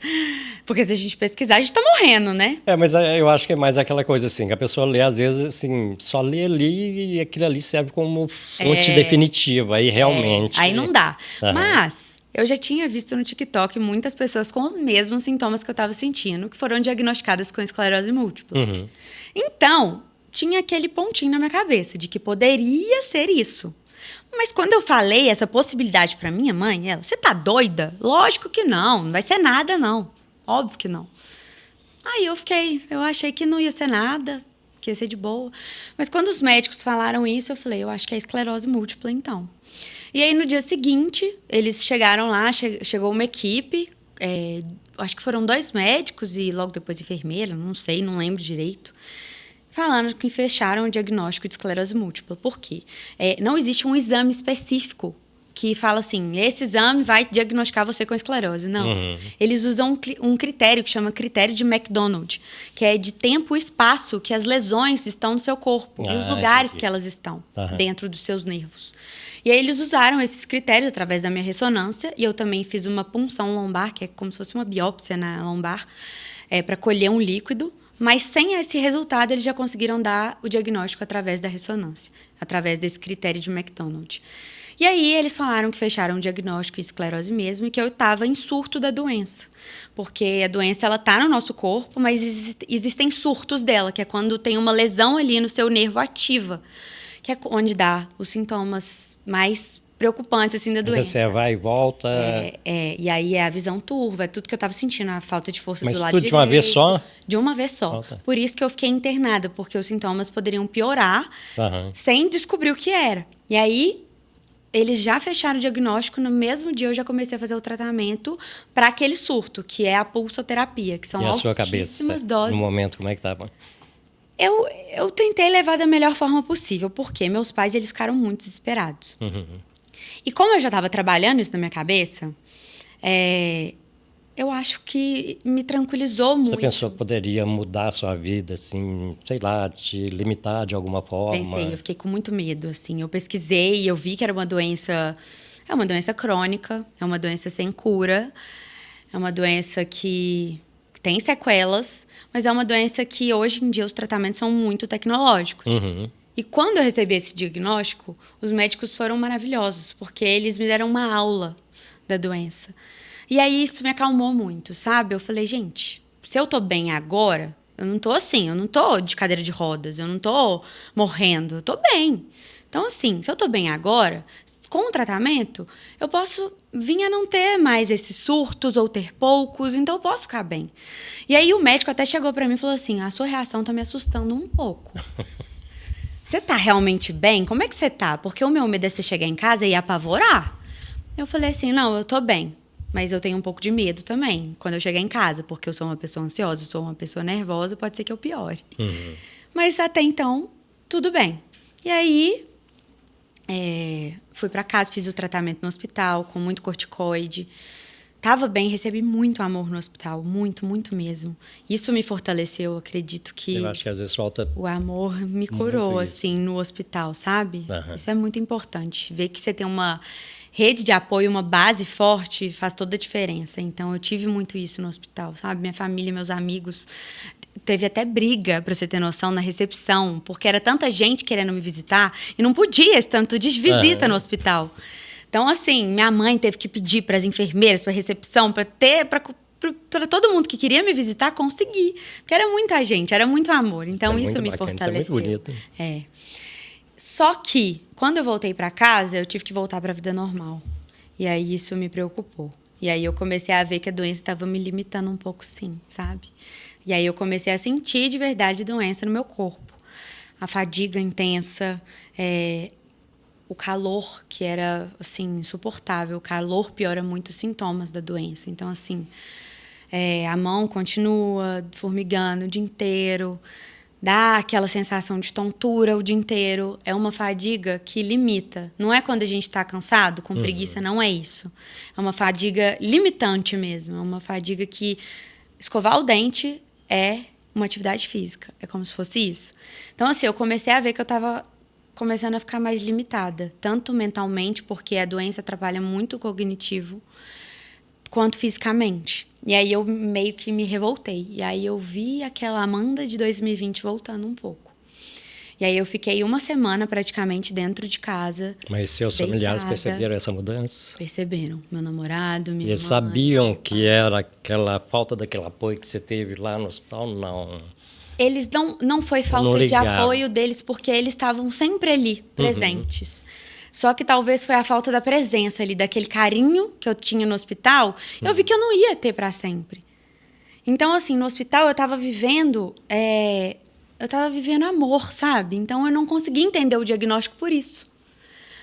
Porque se a gente pesquisar, a gente tá morrendo, né? Mas eu acho que é mais aquela coisa assim, que a pessoa lê, às vezes, assim, só lê ali e aquilo ali serve como fonte definitiva. Aí realmente... aí não dá. Mas... eu já tinha visto no TikTok muitas pessoas com os mesmos sintomas que eu estava sentindo, que foram diagnosticadas com esclerose múltipla. Uhum. Então, tinha aquele pontinho na minha cabeça de que poderia ser isso. Mas quando eu falei essa possibilidade para minha mãe, ela, você tá doida? Lógico que não vai ser nada, não. Óbvio que não. Aí eu achei que não ia ser nada, que ia ser de boa. Mas quando os médicos falaram isso, eu falei, eu acho que é esclerose múltipla, então. E aí, no dia seguinte, eles chegaram lá, chegou uma equipe, acho que foram 2 médicos e logo depois enfermeira, não sei, não lembro direito, falando que fecharam o diagnóstico de esclerose múltipla. Por quê? Não existe um exame específico que fala assim, esse exame vai diagnosticar você com esclerose. Não. Uhum. Eles usam um critério que chama critério de McDonald, que é de tempo e espaço que as lesões estão no seu corpo e os lugares que elas estão dentro dos seus nervos. E aí eles usaram esses critérios através da minha ressonância, e eu também fiz uma punção lombar, que é como se fosse uma biópsia na lombar, para colher um líquido, mas sem esse resultado eles já conseguiram dar o diagnóstico através da ressonância, através desse critério de McDonald. E aí eles falaram que fecharam o diagnóstico de esclerose mesmo e que eu estava em surto da doença, porque a doença ela está no nosso corpo, mas existem surtos dela, que é quando tem uma lesão ali no seu nervo ativa, que é onde dá os sintomas mais preocupantes assim da doença. Você vai e volta. E aí é a visão turva, é tudo que eu estava sentindo, a falta de força do lado direito. Mas tudo de uma vez só? De uma vez só. Por isso que eu fiquei internada, porque os sintomas poderiam piorar sem descobrir o que era. E aí eles já fecharam o diagnóstico, no mesmo dia eu já comecei a fazer o tratamento para aquele surto, que é a pulsoterapia, que são altíssimas doses. E a sua cabeça, no momento, como é que estava? Eu tentei levar da melhor forma possível, porque meus pais eles ficaram muito desesperados. Uhum. E como eu já estava trabalhando isso na minha cabeça, eu acho que me tranquilizou muito. Você pensou que poderia mudar a sua vida, assim, sei lá, te limitar de alguma forma? Pensei, eu fiquei com muito medo, assim. Eu pesquisei, eu vi que era uma doença crônica, é uma doença sem cura, é uma doença que tem sequelas, mas é uma doença que hoje em dia os tratamentos são muito tecnológicos. Uhum. E quando eu recebi esse diagnóstico, os médicos foram maravilhosos, porque eles me deram uma aula da doença. E aí isso me acalmou muito, sabe? Eu falei, gente, se eu tô bem agora, eu não tô assim, eu não tô de cadeira de rodas, eu não tô morrendo, eu tô bem. Então, assim, se eu tô bem agora, com o tratamento, eu posso vir a não ter mais esses surtos ou ter poucos, então eu posso ficar bem. E aí o médico até chegou pra mim e falou assim, a sua reação tá me assustando um pouco. Você tá realmente bem? Como é que você tá? Porque o meu medo é você chegar em casa e apavorar. Eu falei assim, não, eu tô bem. Mas eu tenho um pouco de medo também quando eu chegar em casa, porque eu sou uma pessoa ansiosa, eu sou uma pessoa nervosa, pode ser que eu piore. Uhum. Mas até então, tudo bem. E aí, fui pra casa, fiz o tratamento no hospital, com muito corticoide. Tava bem, recebi muito amor no hospital, muito, muito mesmo. Isso me fortaleceu, acredito que... Eu acho que às vezes falta... O amor me curou, assim, no hospital, sabe? Uhum. Isso é muito importante. Ver que você tem uma rede de apoio, uma base forte, faz toda a diferença. Então, eu tive muito isso no hospital, sabe? Minha família, meus amigos... Teve até briga, pra você ter noção, na recepção, porque era tanta gente querendo me visitar e não podia esse tanto de visita no hospital. Então, assim, minha mãe teve que pedir para as enfermeiras, para a recepção, para todo mundo que queria me visitar conseguir. Porque era muita gente, era muito amor. Então, isso me fortaleceu. Isso é muito bonito. Só que, quando eu voltei para casa, eu tive que voltar para a vida normal. E aí, isso me preocupou. E aí, eu comecei a ver que a doença estava me limitando um pouco, sim, sabe? E aí, eu comecei a sentir de verdade doença no meu corpo. A fadiga intensa, o calor, que era, assim, insuportável. O calor piora muito os sintomas da doença. Então, assim, a mão continua formigando o dia inteiro, dá aquela sensação de tontura o dia inteiro. É uma fadiga que limita. Não é quando a gente está cansado, com preguiça, não é isso. É uma fadiga limitante mesmo. É uma fadiga que escovar o dente é uma atividade física. É como se fosse isso. Então, assim, eu comecei a ver que eu estava começando a ficar mais limitada, tanto mentalmente, porque a doença atrapalha muito o cognitivo, quanto fisicamente. E aí eu meio que me revoltei. E aí eu vi aquela Amanda de 2020 voltando um pouco. E aí eu fiquei uma semana praticamente dentro de casa. Mas seus familiares perceberam essa mudança? Perceberam. Meu namorado, minha Eles mãe. sabiam que era aquela falta daquele apoio que você teve lá no hospital? Não. Eles não foi falta de apoio deles, porque eles estavam sempre ali, presentes. Só que talvez foi a falta da presença ali, daquele carinho que eu tinha no hospital. Eu vi que eu não ia ter para sempre. Então, assim, no hospital eu estava vivendo amor, sabe? Então, eu não conseguia entender o diagnóstico por isso.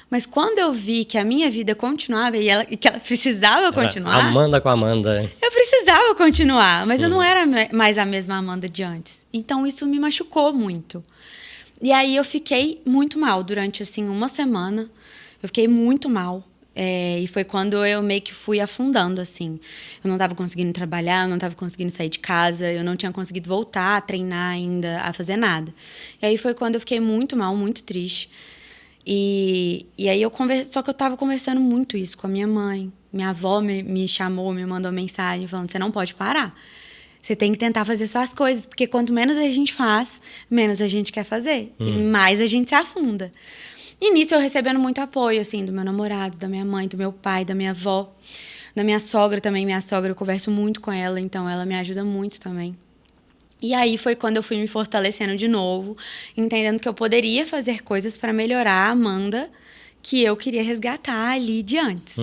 Mas quando eu vi que a minha vida continuava e que ela precisava continuar... Amanda com Amanda. Eu precisava continuar, mas eu não era mais a mesma Amanda de antes. Então, isso me machucou muito. E aí, eu fiquei muito mal durante, assim, uma semana. Eu fiquei muito mal. E foi quando eu meio que fui afundando, assim. Eu não estava conseguindo trabalhar, eu não estava conseguindo sair de casa, eu não tinha conseguido voltar a treinar ainda, a fazer nada. E aí foi quando eu fiquei muito mal, muito triste. E aí só que eu estava conversando muito isso com a minha mãe. Minha avó me chamou, me mandou mensagem falando: você não pode parar. Você tem que tentar fazer suas coisas, porque quanto menos a gente faz, menos a gente quer fazer. E mais a gente se afunda. E nisso eu recebendo muito apoio, assim, do meu namorado, da minha mãe, do meu pai, da minha avó, da minha sogra também. Minha sogra, eu converso muito com ela, então ela me ajuda muito também. E aí foi quando eu fui me fortalecendo de novo, entendendo que eu poderia fazer coisas para melhorar a Amanda que eu queria resgatar ali de antes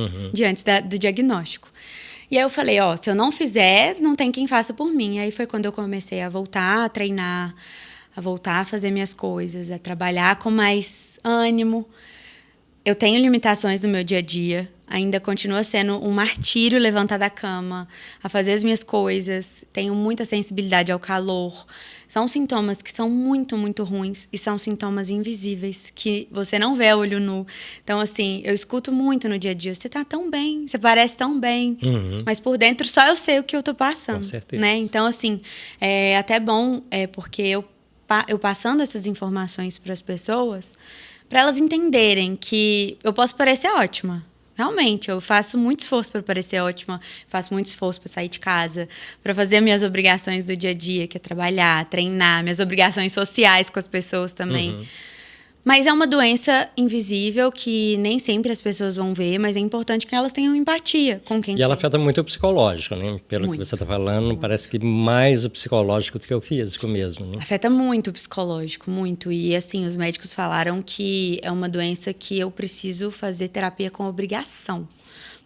do diagnóstico. E aí eu falei, se eu não fizer, não tem quem faça por mim. E aí foi quando eu comecei a voltar a treinar, a voltar a fazer minhas coisas, a trabalhar com mais ânimo. Eu tenho limitações no meu dia a dia, ainda continua sendo um martírio levantar da cama, a fazer as minhas coisas, tenho muita sensibilidade ao calor. São sintomas que são muito, muito ruins e são sintomas invisíveis, que você não vê a olho nu. Então, assim, eu escuto muito no dia a dia, você tá tão bem, você parece tão bem, mas por dentro só eu sei o que eu tô passando. Com certeza. Né? Então, assim, é até bom, porque eu passando essas informações para as pessoas, para elas entenderem que eu posso parecer ótima. Realmente, eu faço muito esforço para parecer ótima, faço muito esforço para sair de casa, para fazer minhas obrigações do dia a dia, que é trabalhar, treinar, minhas obrigações sociais com as pessoas também. Mas é uma doença invisível que nem sempre as pessoas vão ver, mas é importante que elas tenham empatia com quem tem. E ela afeta muito o psicológico, né? Pelo que você está falando, parece que mais o psicológico do que o físico mesmo, né? Afeta muito o psicológico, muito. E, assim, os médicos falaram que é uma doença que eu preciso fazer terapia com obrigação.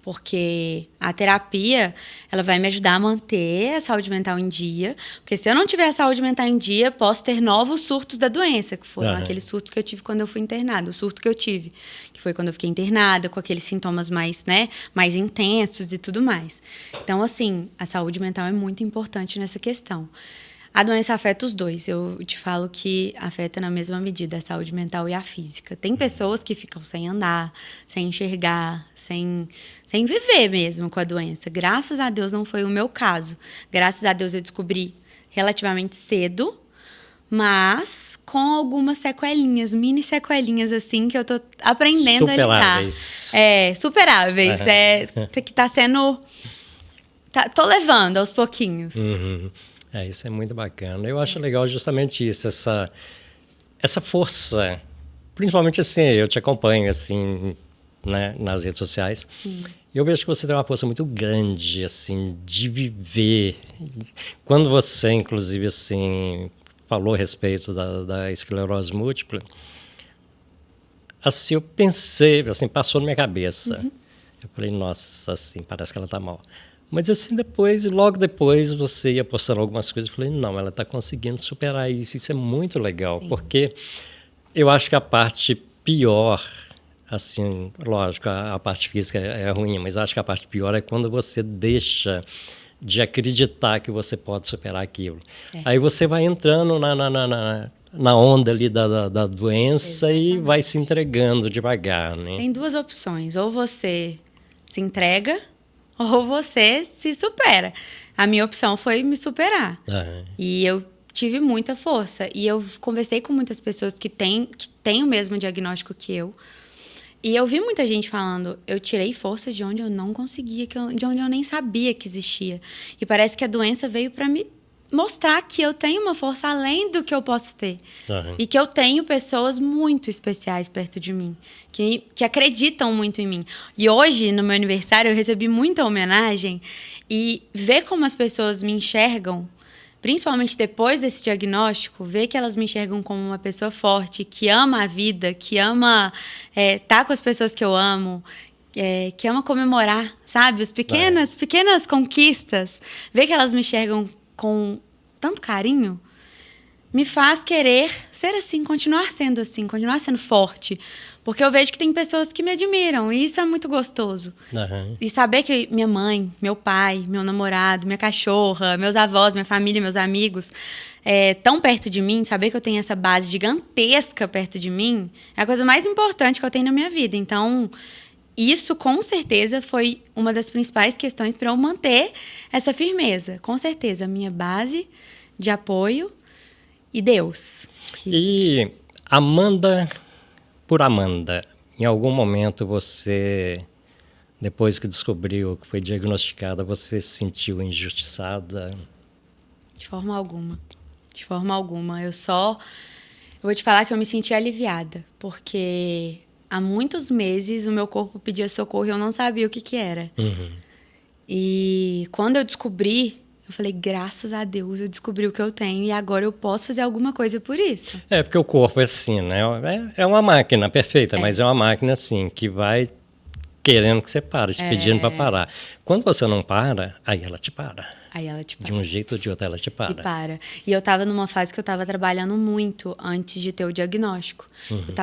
Porque a terapia, ela vai me ajudar a manter a saúde mental em dia. Porque se eu não tiver a saúde mental em dia, posso ter novos surtos da doença, que foram aqueles surtos que eu tive quando eu fui internada. O surto que eu tive, que foi quando eu fiquei internada, com aqueles sintomas mais intensos e tudo mais. Então, assim, a saúde mental é muito importante nessa questão. A doença afeta os dois. Eu te falo que afeta na mesma medida a saúde mental e a física. Tem pessoas que ficam sem andar, sem enxergar, sem viver mesmo com a doença. Graças a Deus não foi o meu caso. Graças a Deus eu descobri relativamente cedo, mas com algumas sequelinhas, mini sequelinhas, assim, que eu tô aprendendo a lidar. Superáveis. Que tá sendo... tô levando aos pouquinhos. Isso é muito bacana. Eu acho legal justamente isso, essa força. Principalmente assim, eu te acompanho assim, né, nas redes sociais. E eu vejo que você tem uma força muito grande, assim, de viver. Quando você, inclusive, assim, falou a respeito da esclerose múltipla, assim, eu pensei, assim, passou na minha cabeça. Eu falei, nossa, assim, parece que ela tá mal. Mas assim, logo depois, você ia postando algumas coisas, eu falei, não, ela está conseguindo superar isso é muito legal, porque eu acho que a parte pior, assim, lógico, a parte física é ruim, mas eu acho que a parte pior é quando você deixa de acreditar que você pode superar aquilo. Aí você vai entrando na onda ali da doença. Exatamente. E vai se entregando devagar, né? Tem duas opções, ou você se entrega, ou você se supera. A minha opção foi me superar. E eu tive muita força. E eu conversei com muitas pessoas que têm o mesmo diagnóstico que eu. E eu vi muita gente falando, eu tirei forças de onde eu não conseguia, de onde eu nem sabia que existia. E parece que a doença veio para me mostrar que eu tenho uma força além do que eu posso ter. E que eu tenho pessoas muito especiais perto de mim, que acreditam muito em mim. E hoje, no meu aniversário, eu recebi muita homenagem e ver como as pessoas me enxergam, principalmente depois desse diagnóstico, ver que elas me enxergam como uma pessoa forte, que ama a vida, que ama estar com as pessoas que eu amo, que ama comemorar, sabe? As pequenas conquistas, ver que elas me enxergam com tanto carinho, me faz querer ser assim, continuar sendo assim, continuar sendo forte. Porque eu vejo que tem pessoas que me admiram, e isso é muito gostoso. E saber que minha mãe, meu pai, meu namorado, minha cachorra, meus avós, minha família, meus amigos, tão perto de mim, saber que eu tenho essa base gigantesca perto de mim, é a coisa mais importante que eu tenho na minha vida. Então, isso, com certeza, foi uma das principais questões para eu manter essa firmeza. Com certeza, a minha base de apoio e Deus. E Amanda por Amanda, em algum momento você, depois que descobriu que foi diagnosticada, você se sentiu injustiçada? De forma alguma. De forma alguma. Eu vou te falar que eu me senti aliviada, porque há muitos meses o meu corpo pedia socorro e eu não sabia o que era. E quando eu descobri, eu falei, graças a Deus, eu descobri o que eu tenho e agora eu posso fazer alguma coisa por isso. Porque o corpo é assim, né? É uma máquina perfeita, mas é uma máquina assim, que vai querendo que você pare, te pedindo para parar. Quando você não para, aí ela te para. Aí ela te para. De um jeito ou de outro, ela te para. E para. E eu tava numa fase que eu tava trabalhando muito antes de ter o diagnóstico. Eu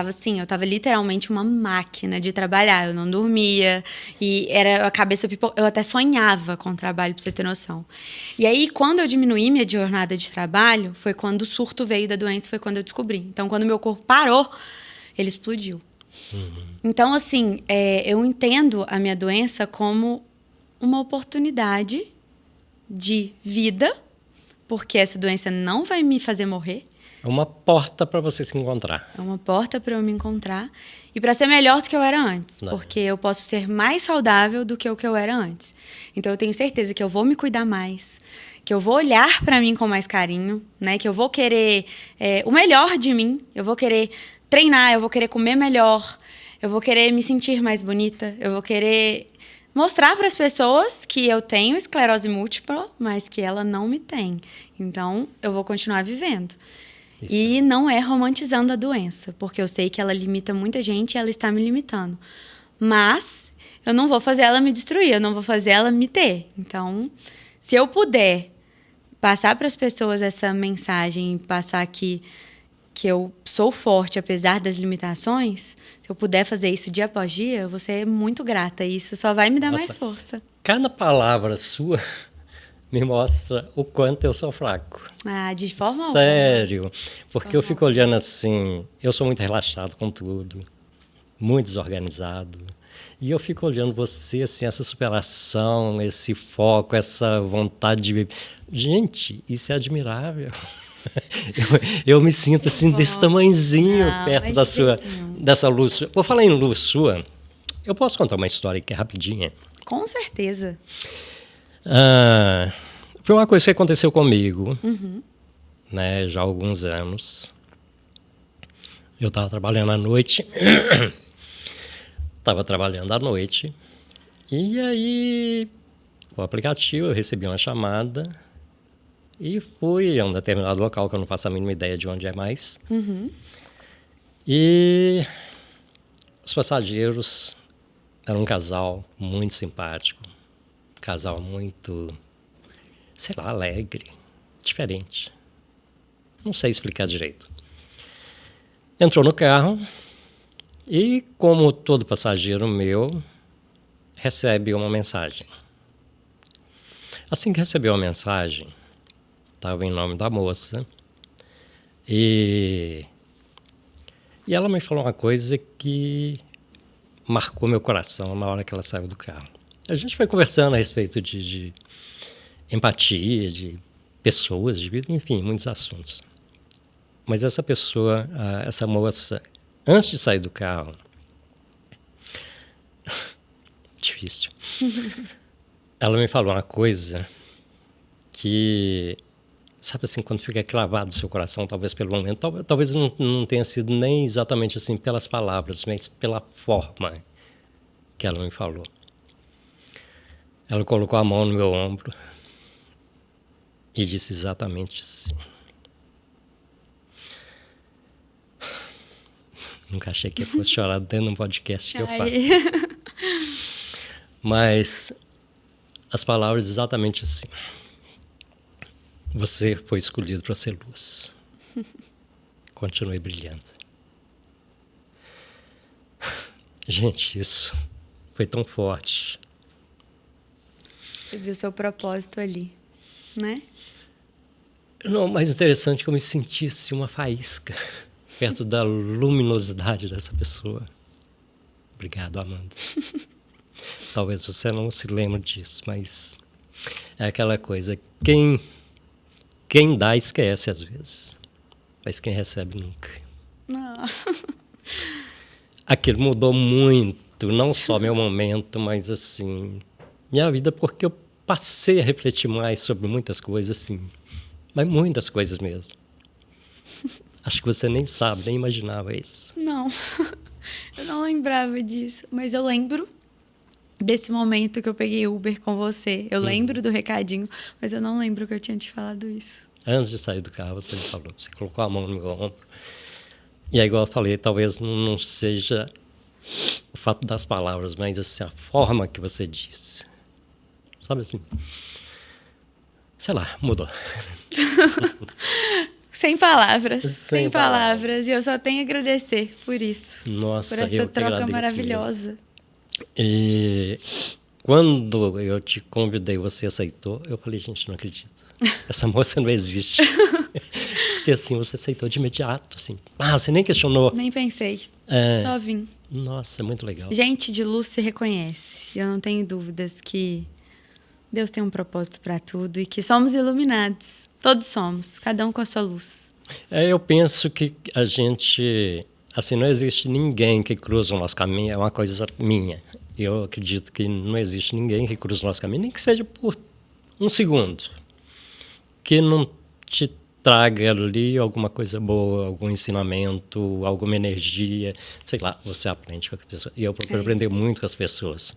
tava literalmente uma máquina de trabalhar. Eu não dormia. E era a cabeça eu até sonhava com o trabalho, pra você ter noção. E aí, quando eu diminuí minha jornada de trabalho, foi quando o surto veio da doença, foi quando eu descobri. Então, quando meu corpo parou, ele explodiu. Então, assim, eu entendo a minha doença como uma oportunidade de vida, porque essa doença não vai me fazer morrer. É uma porta para você se encontrar. É uma porta para eu me encontrar e para ser melhor do que eu era antes, porque eu posso ser mais saudável do que o que eu era antes. Então eu tenho certeza que eu vou me cuidar mais, que eu vou olhar para mim com mais carinho, né? Que eu vou querer o melhor de mim, eu vou querer treinar, eu vou querer comer melhor, eu vou querer me sentir mais bonita, eu vou querer mostrar para as pessoas que eu tenho esclerose múltipla, mas que ela não me tem. Então, eu vou continuar vivendo. Isso. E não é romantizando a doença, porque eu sei que ela limita muita gente e ela está me limitando. Mas eu não vou fazer ela me destruir, eu não vou fazer ela me ter. Então, se eu puder passar para as pessoas essa mensagem, passar que eu sou forte apesar das limitações, se eu puder fazer isso dia após dia, eu vou ser muito grata. E isso só vai me dar mais força. Cada palavra sua me mostra o quanto eu sou fraco. De forma alguma. Sério. Porque eu fico olhando assim, eu sou muito relaxado com tudo, muito desorganizado. E eu fico olhando você, assim, essa superação, esse foco, essa vontade de... Gente, isso é admirável. Eu me sinto assim desse tamanhozinho perto dessa luz. Vou falar em luz sua. Eu posso contar uma história aqui rapidinha? Com certeza. Foi uma coisa que aconteceu comigo, né, já há alguns anos. Eu estava trabalhando à noite. E aí, o aplicativo, eu recebi uma chamada. E fui a um determinado local que eu não faço a mínima ideia de onde é mais. E os passageiros eram um casal muito simpático. Um casal muito, sei lá, alegre, diferente. Não sei explicar direito. Entrou no carro e, como todo passageiro meu, recebe uma mensagem. Assim que recebeu a mensagem, estava em nome da moça, e ela me falou uma coisa que marcou meu coração na hora que ela saiu do carro. A gente foi conversando a respeito de empatia, de pessoas, enfim, muitos assuntos. Mas essa pessoa, essa moça, antes de sair do carro, difícil, ela me falou uma coisa que, sabe assim, quando fica cravado no seu coração, talvez pelo momento, talvez não tenha sido nem exatamente assim pelas palavras, mas pela forma que ela me falou. Ela colocou a mão no meu ombro e disse exatamente assim. Nunca achei que eu fosse chorar dentro de um podcast que eu faço. Mas as palavras exatamente assim. Você foi escolhido para ser luz. Continue brilhando. Gente, isso foi tão forte. Você viu seu propósito ali, né? Não, o mais interessante é que eu me sentisse uma faísca perto da luminosidade dessa pessoa. Obrigado, Amanda. Talvez você não se lembre disso, mas é aquela coisa, quem dá esquece às vezes, mas quem recebe nunca. Não. Aquilo mudou muito, não só meu momento, mas assim, minha vida, porque eu passei a refletir mais sobre muitas coisas, assim, mas muitas coisas mesmo. Acho que você nem sabe, nem imaginava isso. Não, eu não lembrava disso, mas eu lembro desse momento que eu peguei Uber com você. Eu lembro do recadinho, mas eu não lembro que eu tinha te falado isso. Antes de sair do carro, você me falou, você colocou a mão no meu ombro. E aí, igual eu falei, talvez não seja o fato das palavras, mas assim, a forma que você disse. Sabe assim? Sei lá, mudou. Sem palavras. Sem palavras. E eu só tenho a agradecer por isso. Nossa, por essa troca maravilhosa. Mesmo. E quando eu te convidei, você aceitou, eu falei, gente, não acredito. Essa moça não existe. Porque assim, você aceitou de imediato, assim. Você nem questionou. Nem pensei. Só vim. Nossa, é muito legal. Gente de luz se reconhece. Eu não tenho dúvidas que Deus tem um propósito para tudo e que somos iluminados. Todos somos, cada um com a sua luz. Eu penso que a gente... Assim, não existe ninguém que cruza o nosso caminho, é uma coisa minha. Eu acredito que não existe ninguém que cruza o nosso caminho, nem que seja por um segundo, que não te traga ali alguma coisa boa, algum ensinamento, alguma energia. Sei lá, você aprende com as pessoas. E eu procuro aprender muito com as pessoas.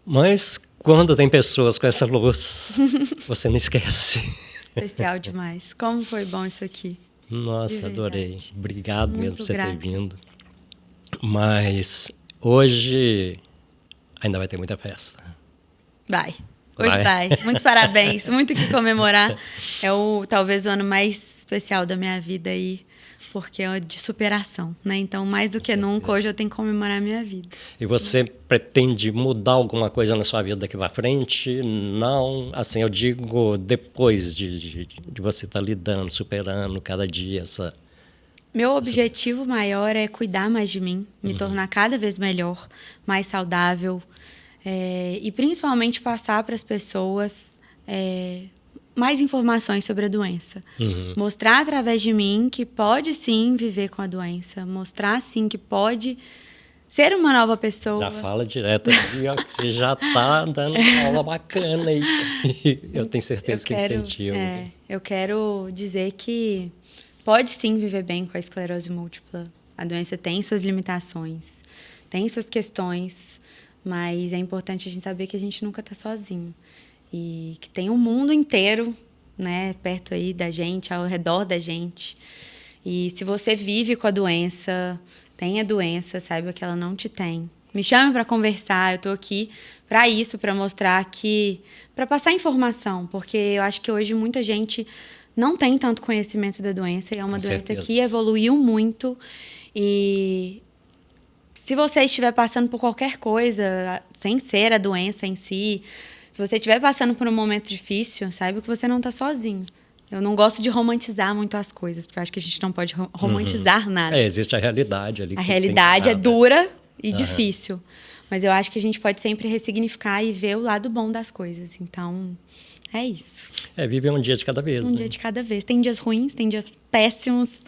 Mas quando tem pessoas com essa luz, você não esquece. Especial demais. Como foi bom isso aqui. Nossa, adorei. Obrigado mesmo por você ter vindo. Mas hoje ainda vai ter muita festa. Vai. Hoje vai. Muitos parabéns. Muito o que comemorar. É talvez o ano mais especial da minha vida aí, porque é de superação, né? Então, mais do que nunca, hoje eu tenho que comemorar a minha vida. E você pretende mudar alguma coisa na sua vida daqui para frente? Não, assim, eu digo depois de você estar lidando, superando cada dia essa... Meu objetivo maior é cuidar mais de mim, me tornar cada vez melhor, mais saudável, e principalmente passar para as pessoas mais informações sobre a doença. Mostrar através de mim que pode sim viver com a doença, mostrar sim que pode ser uma nova pessoa. Já fala direto aqui, ó, que você já está dando uma aula bacana aí. Eu tenho certeza que ele sentiu. Eu quero dizer que pode sim viver bem com a esclerose múltipla. A doença tem suas limitações, tem suas questões, mas é importante a gente saber que a gente nunca está sozinho. E que tem um mundo inteiro, né, perto aí da gente, ao redor da gente. E se você vive com a doença, tem a doença, saiba que ela não te tem. Me chame para conversar, eu estou aqui para isso, para mostrar que... para passar informação, porque eu acho que hoje muita gente não tem tanto conhecimento da doença, e é uma doença que evoluiu muito. E se você estiver passando por qualquer coisa, sem ser a doença em si... Se você estiver passando por um momento difícil, saiba que você não está sozinho. Eu não gosto de romantizar muito as coisas, porque eu acho que a gente não pode romantizar nada. Existe a realidade ali. A realidade é dura e difícil. Mas eu acho que a gente pode sempre ressignificar e ver o lado bom das coisas. Então, é isso. Viver um dia de cada vez. Um dia de cada vez. Tem dias ruins, tem dias péssimos,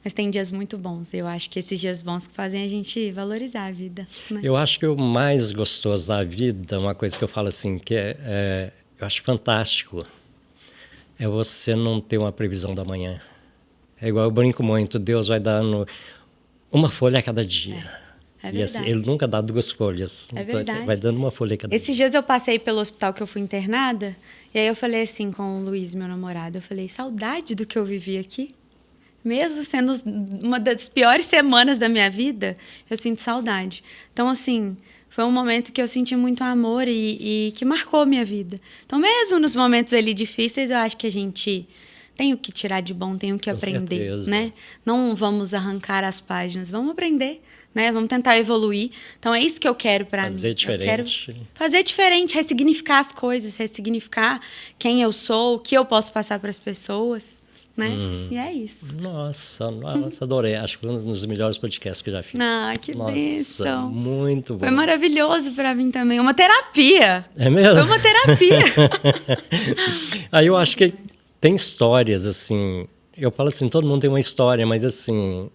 mas tem dias muito bons. Eu acho que esses dias bons que fazem a gente valorizar a vida, né? Eu acho que o mais gostoso da vida, uma coisa que eu falo assim, que eu acho fantástico, é você não ter uma previsão da manhã. É igual eu brinco muito, Deus vai dando uma folha a cada dia. É e assim, verdade. Ele nunca dá 2 folhas. É verdade. Vai dando uma folha a cada dia. Esses dias eu passei pelo hospital que eu fui internada, e aí eu falei assim com o Luiz, meu namorado, eu falei, saudade do que eu vivi aqui. Mesmo sendo uma das piores semanas da minha vida, eu sinto saudade. Então, assim, foi um momento que eu senti muito amor e que marcou a minha vida. Então, mesmo nos momentos ali difíceis, eu acho que a gente tem o que tirar de bom, tem o que aprender, certeza. Né? Não vamos arrancar as páginas, vamos aprender, né? Vamos tentar evoluir. Então, é isso que eu quero para mim. Fazer diferente. Eu quero fazer diferente, ressignificar as coisas, ressignificar quem eu sou, o que eu posso passar para as pessoas. Né? E é isso. Nossa, adorei. Acho que foi um dos melhores podcasts que eu já fiz. Ah, que bênção. Muito bom. Foi maravilhoso para mim também. Uma terapia. É mesmo? Foi uma terapia. Aí eu acho que tem histórias, assim... Eu falo assim, todo mundo tem uma história, mas assim...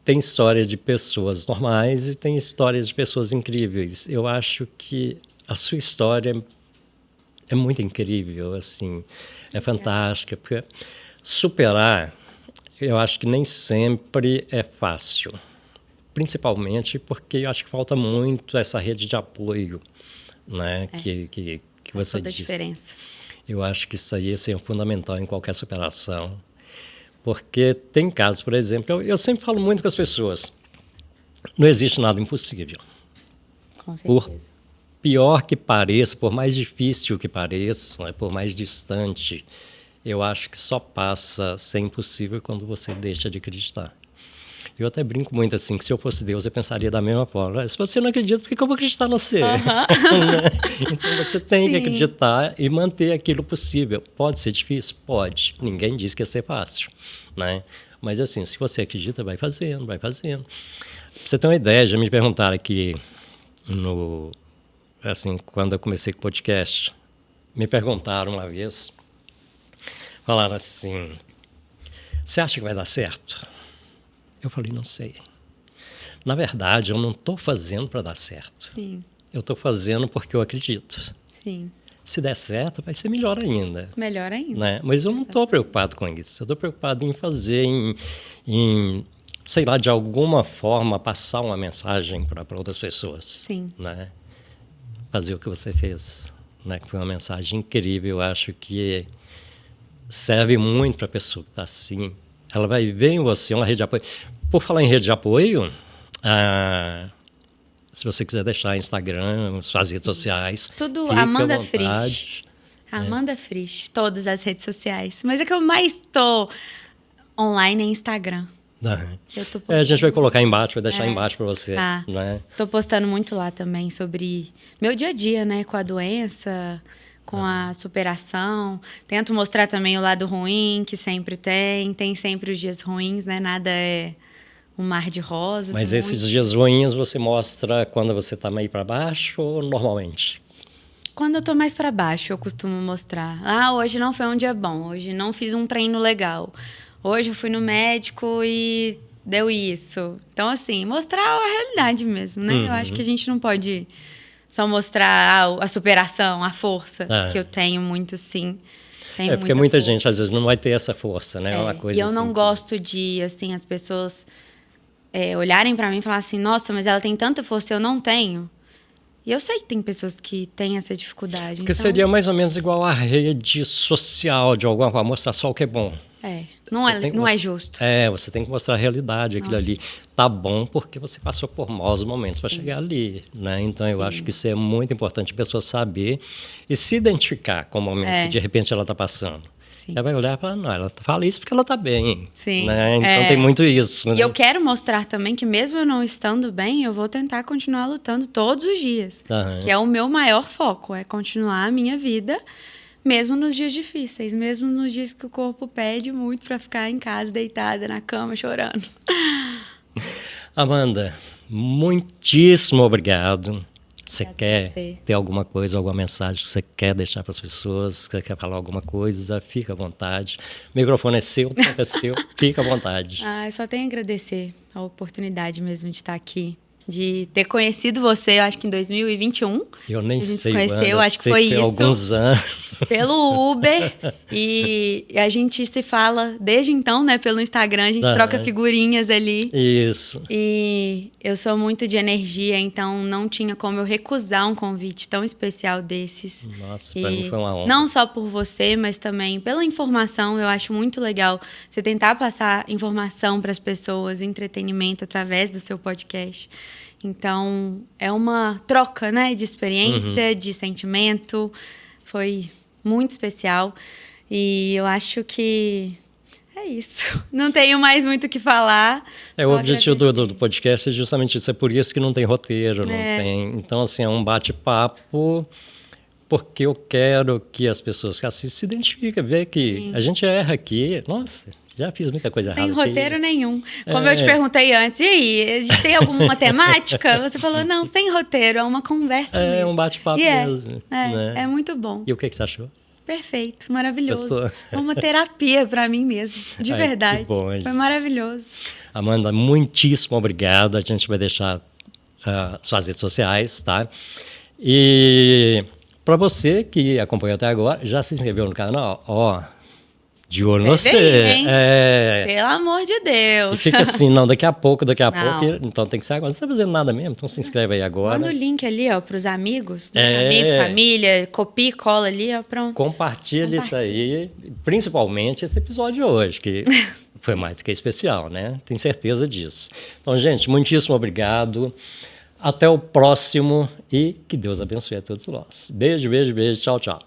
Tem história de pessoas normais e tem histórias de pessoas incríveis. Eu acho que a sua história é muito incrível, assim. É fantástica, porque... Superar, eu acho que nem sempre é fácil, principalmente porque eu acho que falta muito essa rede de apoio, né? Que você toda a disse. diferença. Eu acho que isso aí é fundamental em qualquer superação, porque tem casos, por exemplo, eu sempre falo muito com as pessoas, não existe nada impossível. Com certeza. Por pior que pareça, por mais difícil que pareça, né? Por mais distante, eu acho que só passa a ser impossível quando você deixa de acreditar. Eu até brinco muito assim, que se eu fosse Deus, eu pensaria da mesma forma. Se você não acredita, por que eu vou acreditar no você? Então você tem que acreditar e manter aquilo possível. Pode ser difícil? Pode. Ninguém disse que ia ser fácil, né? Mas assim, se você acredita, vai fazendo, vai fazendo. Pra você ter uma ideia, já me perguntaram aqui, assim, quando eu comecei com o podcast, me perguntaram uma vez... Falaram assim, você acha que vai dar certo? Eu falei, não sei. Na verdade, eu não estou fazendo para dar certo. Sim. Eu estou fazendo porque eu acredito. Sim. Se der certo, vai ser melhor ainda. Melhor ainda. Né? Mas eu não estou preocupado com isso. Eu estou preocupado em fazer, sei lá, de alguma forma, passar uma mensagem para outras pessoas. Sim. Né? Fazer o que você fez. Né? Que foi uma mensagem incrível. Eu acho que... serve muito para a pessoa que está assim. Ela vai ver em você uma rede de apoio. Por falar em rede de apoio, se você quiser deixar Instagram, suas redes sociais... Tudo Amanda Frisch. Amanda Frisch, todas as redes sociais. Mas é que eu mais estou online é Instagram. A gente vai colocar embaixo, vai deixar embaixo para você. Estou postando muito lá também sobre meu dia a dia, né? Com a doença... com a superação. Tento mostrar também o lado ruim, que sempre tem sempre os dias ruins, né? Nada é um mar de rosas. Mas esses dias ruins você mostra quando você está meio para baixo ou normalmente? Quando eu tô mais para baixo, eu costumo mostrar. Hoje não foi um dia bom, hoje não fiz um treino legal. Hoje eu fui no médico e deu isso. Então, assim, mostrar a realidade mesmo, né? Eu acho que a gente não pode... só mostrar a superação, a força, que eu tenho muito, sim. Porque muita gente, às vezes, não vai ter essa força, né? Uma coisa e eu não gosto de, assim, as pessoas olharem para mim e falar assim, nossa, mas ela tem tanta força e eu não tenho. E eu sei que tem pessoas que têm essa dificuldade. Porque seria mais ou menos igual a rede social, de alguma forma, mostrar só o que é bom. Não é justo. Você tem que mostrar a realidade, aquilo ali. Tá bom porque você passou por maus momentos para chegar ali, né? Então, eu acho que isso é muito importante a pessoa saber e se identificar com o momento que, de repente, ela está passando. Sim. Ela vai olhar e falar, não, ela fala isso porque ela está bem. Sim. Né? Então, tem muito isso. Né? E eu quero mostrar também que mesmo eu não estando bem, eu vou tentar continuar lutando todos os dias. Que é o meu maior foco, é continuar a minha vida... mesmo nos dias difíceis, mesmo nos dias que o corpo pede muito para ficar em casa, deitada na cama, chorando. Amanda, muitíssimo obrigado. Você quer ter alguma coisa, alguma mensagem que você quer deixar para as pessoas, que você quer falar alguma coisa, fica à vontade. O microfone é seu, o tempo é seu, fica à vontade. Eu só tenho a agradecer a oportunidade mesmo de estar aqui. de ter conhecido você, eu acho que em 2021. Eu nem sei. A gente se conheceu, acho que foi isso. Alguns anos. Pelo Uber. E a gente se fala desde então, né? Pelo Instagram, a gente troca figurinhas ali. Isso. E eu sou muito de energia, então não tinha como eu recusar um convite tão especial desses. Nossa, pra mim foi uma honra. Não só por você, mas também pela informação. Eu acho muito legal você tentar passar informação para as pessoas, entretenimento através do seu podcast. Então, é uma troca, né? De experiência, de sentimento. Foi muito especial. E eu acho que é isso. Não tenho mais muito o que falar. O objetivo do podcast é justamente isso. É por isso que não tem roteiro, não tem. Então, assim, é um bate-papo, porque eu quero que as pessoas que assistem se identifiquem, ver que a gente erra aqui. Nossa, já fiz muita coisa errada. Não tem roteiro nenhum. Como eu te perguntei antes, e aí, tem alguma temática? Você falou, não, sem roteiro, é uma conversa mesmo. É um bate-papo mesmo. É muito bom. E o que você achou? Perfeito, maravilhoso. Foi uma terapia para mim mesmo, de verdade. Que bom, foi maravilhoso. Amanda, muitíssimo obrigado. A gente vai deixar suas redes sociais, tá? E para você que acompanhou até agora, já se inscreveu no canal? De olho no você. Pelo amor de Deus. E fica assim, daqui a pouco. Então tem que ser agora. Você não está fazendo nada mesmo, então se inscreve aí agora. Manda o link ali, para os amigos, né? Amigo, família, copia e cola ali, pronto. Compartilha isso aí, principalmente esse episódio de hoje, que foi mais do que especial, né? Tenho certeza disso. Então, gente, muitíssimo obrigado. Até o próximo e que Deus abençoe a todos nós. Beijo, beijo, beijo. Tchau, tchau.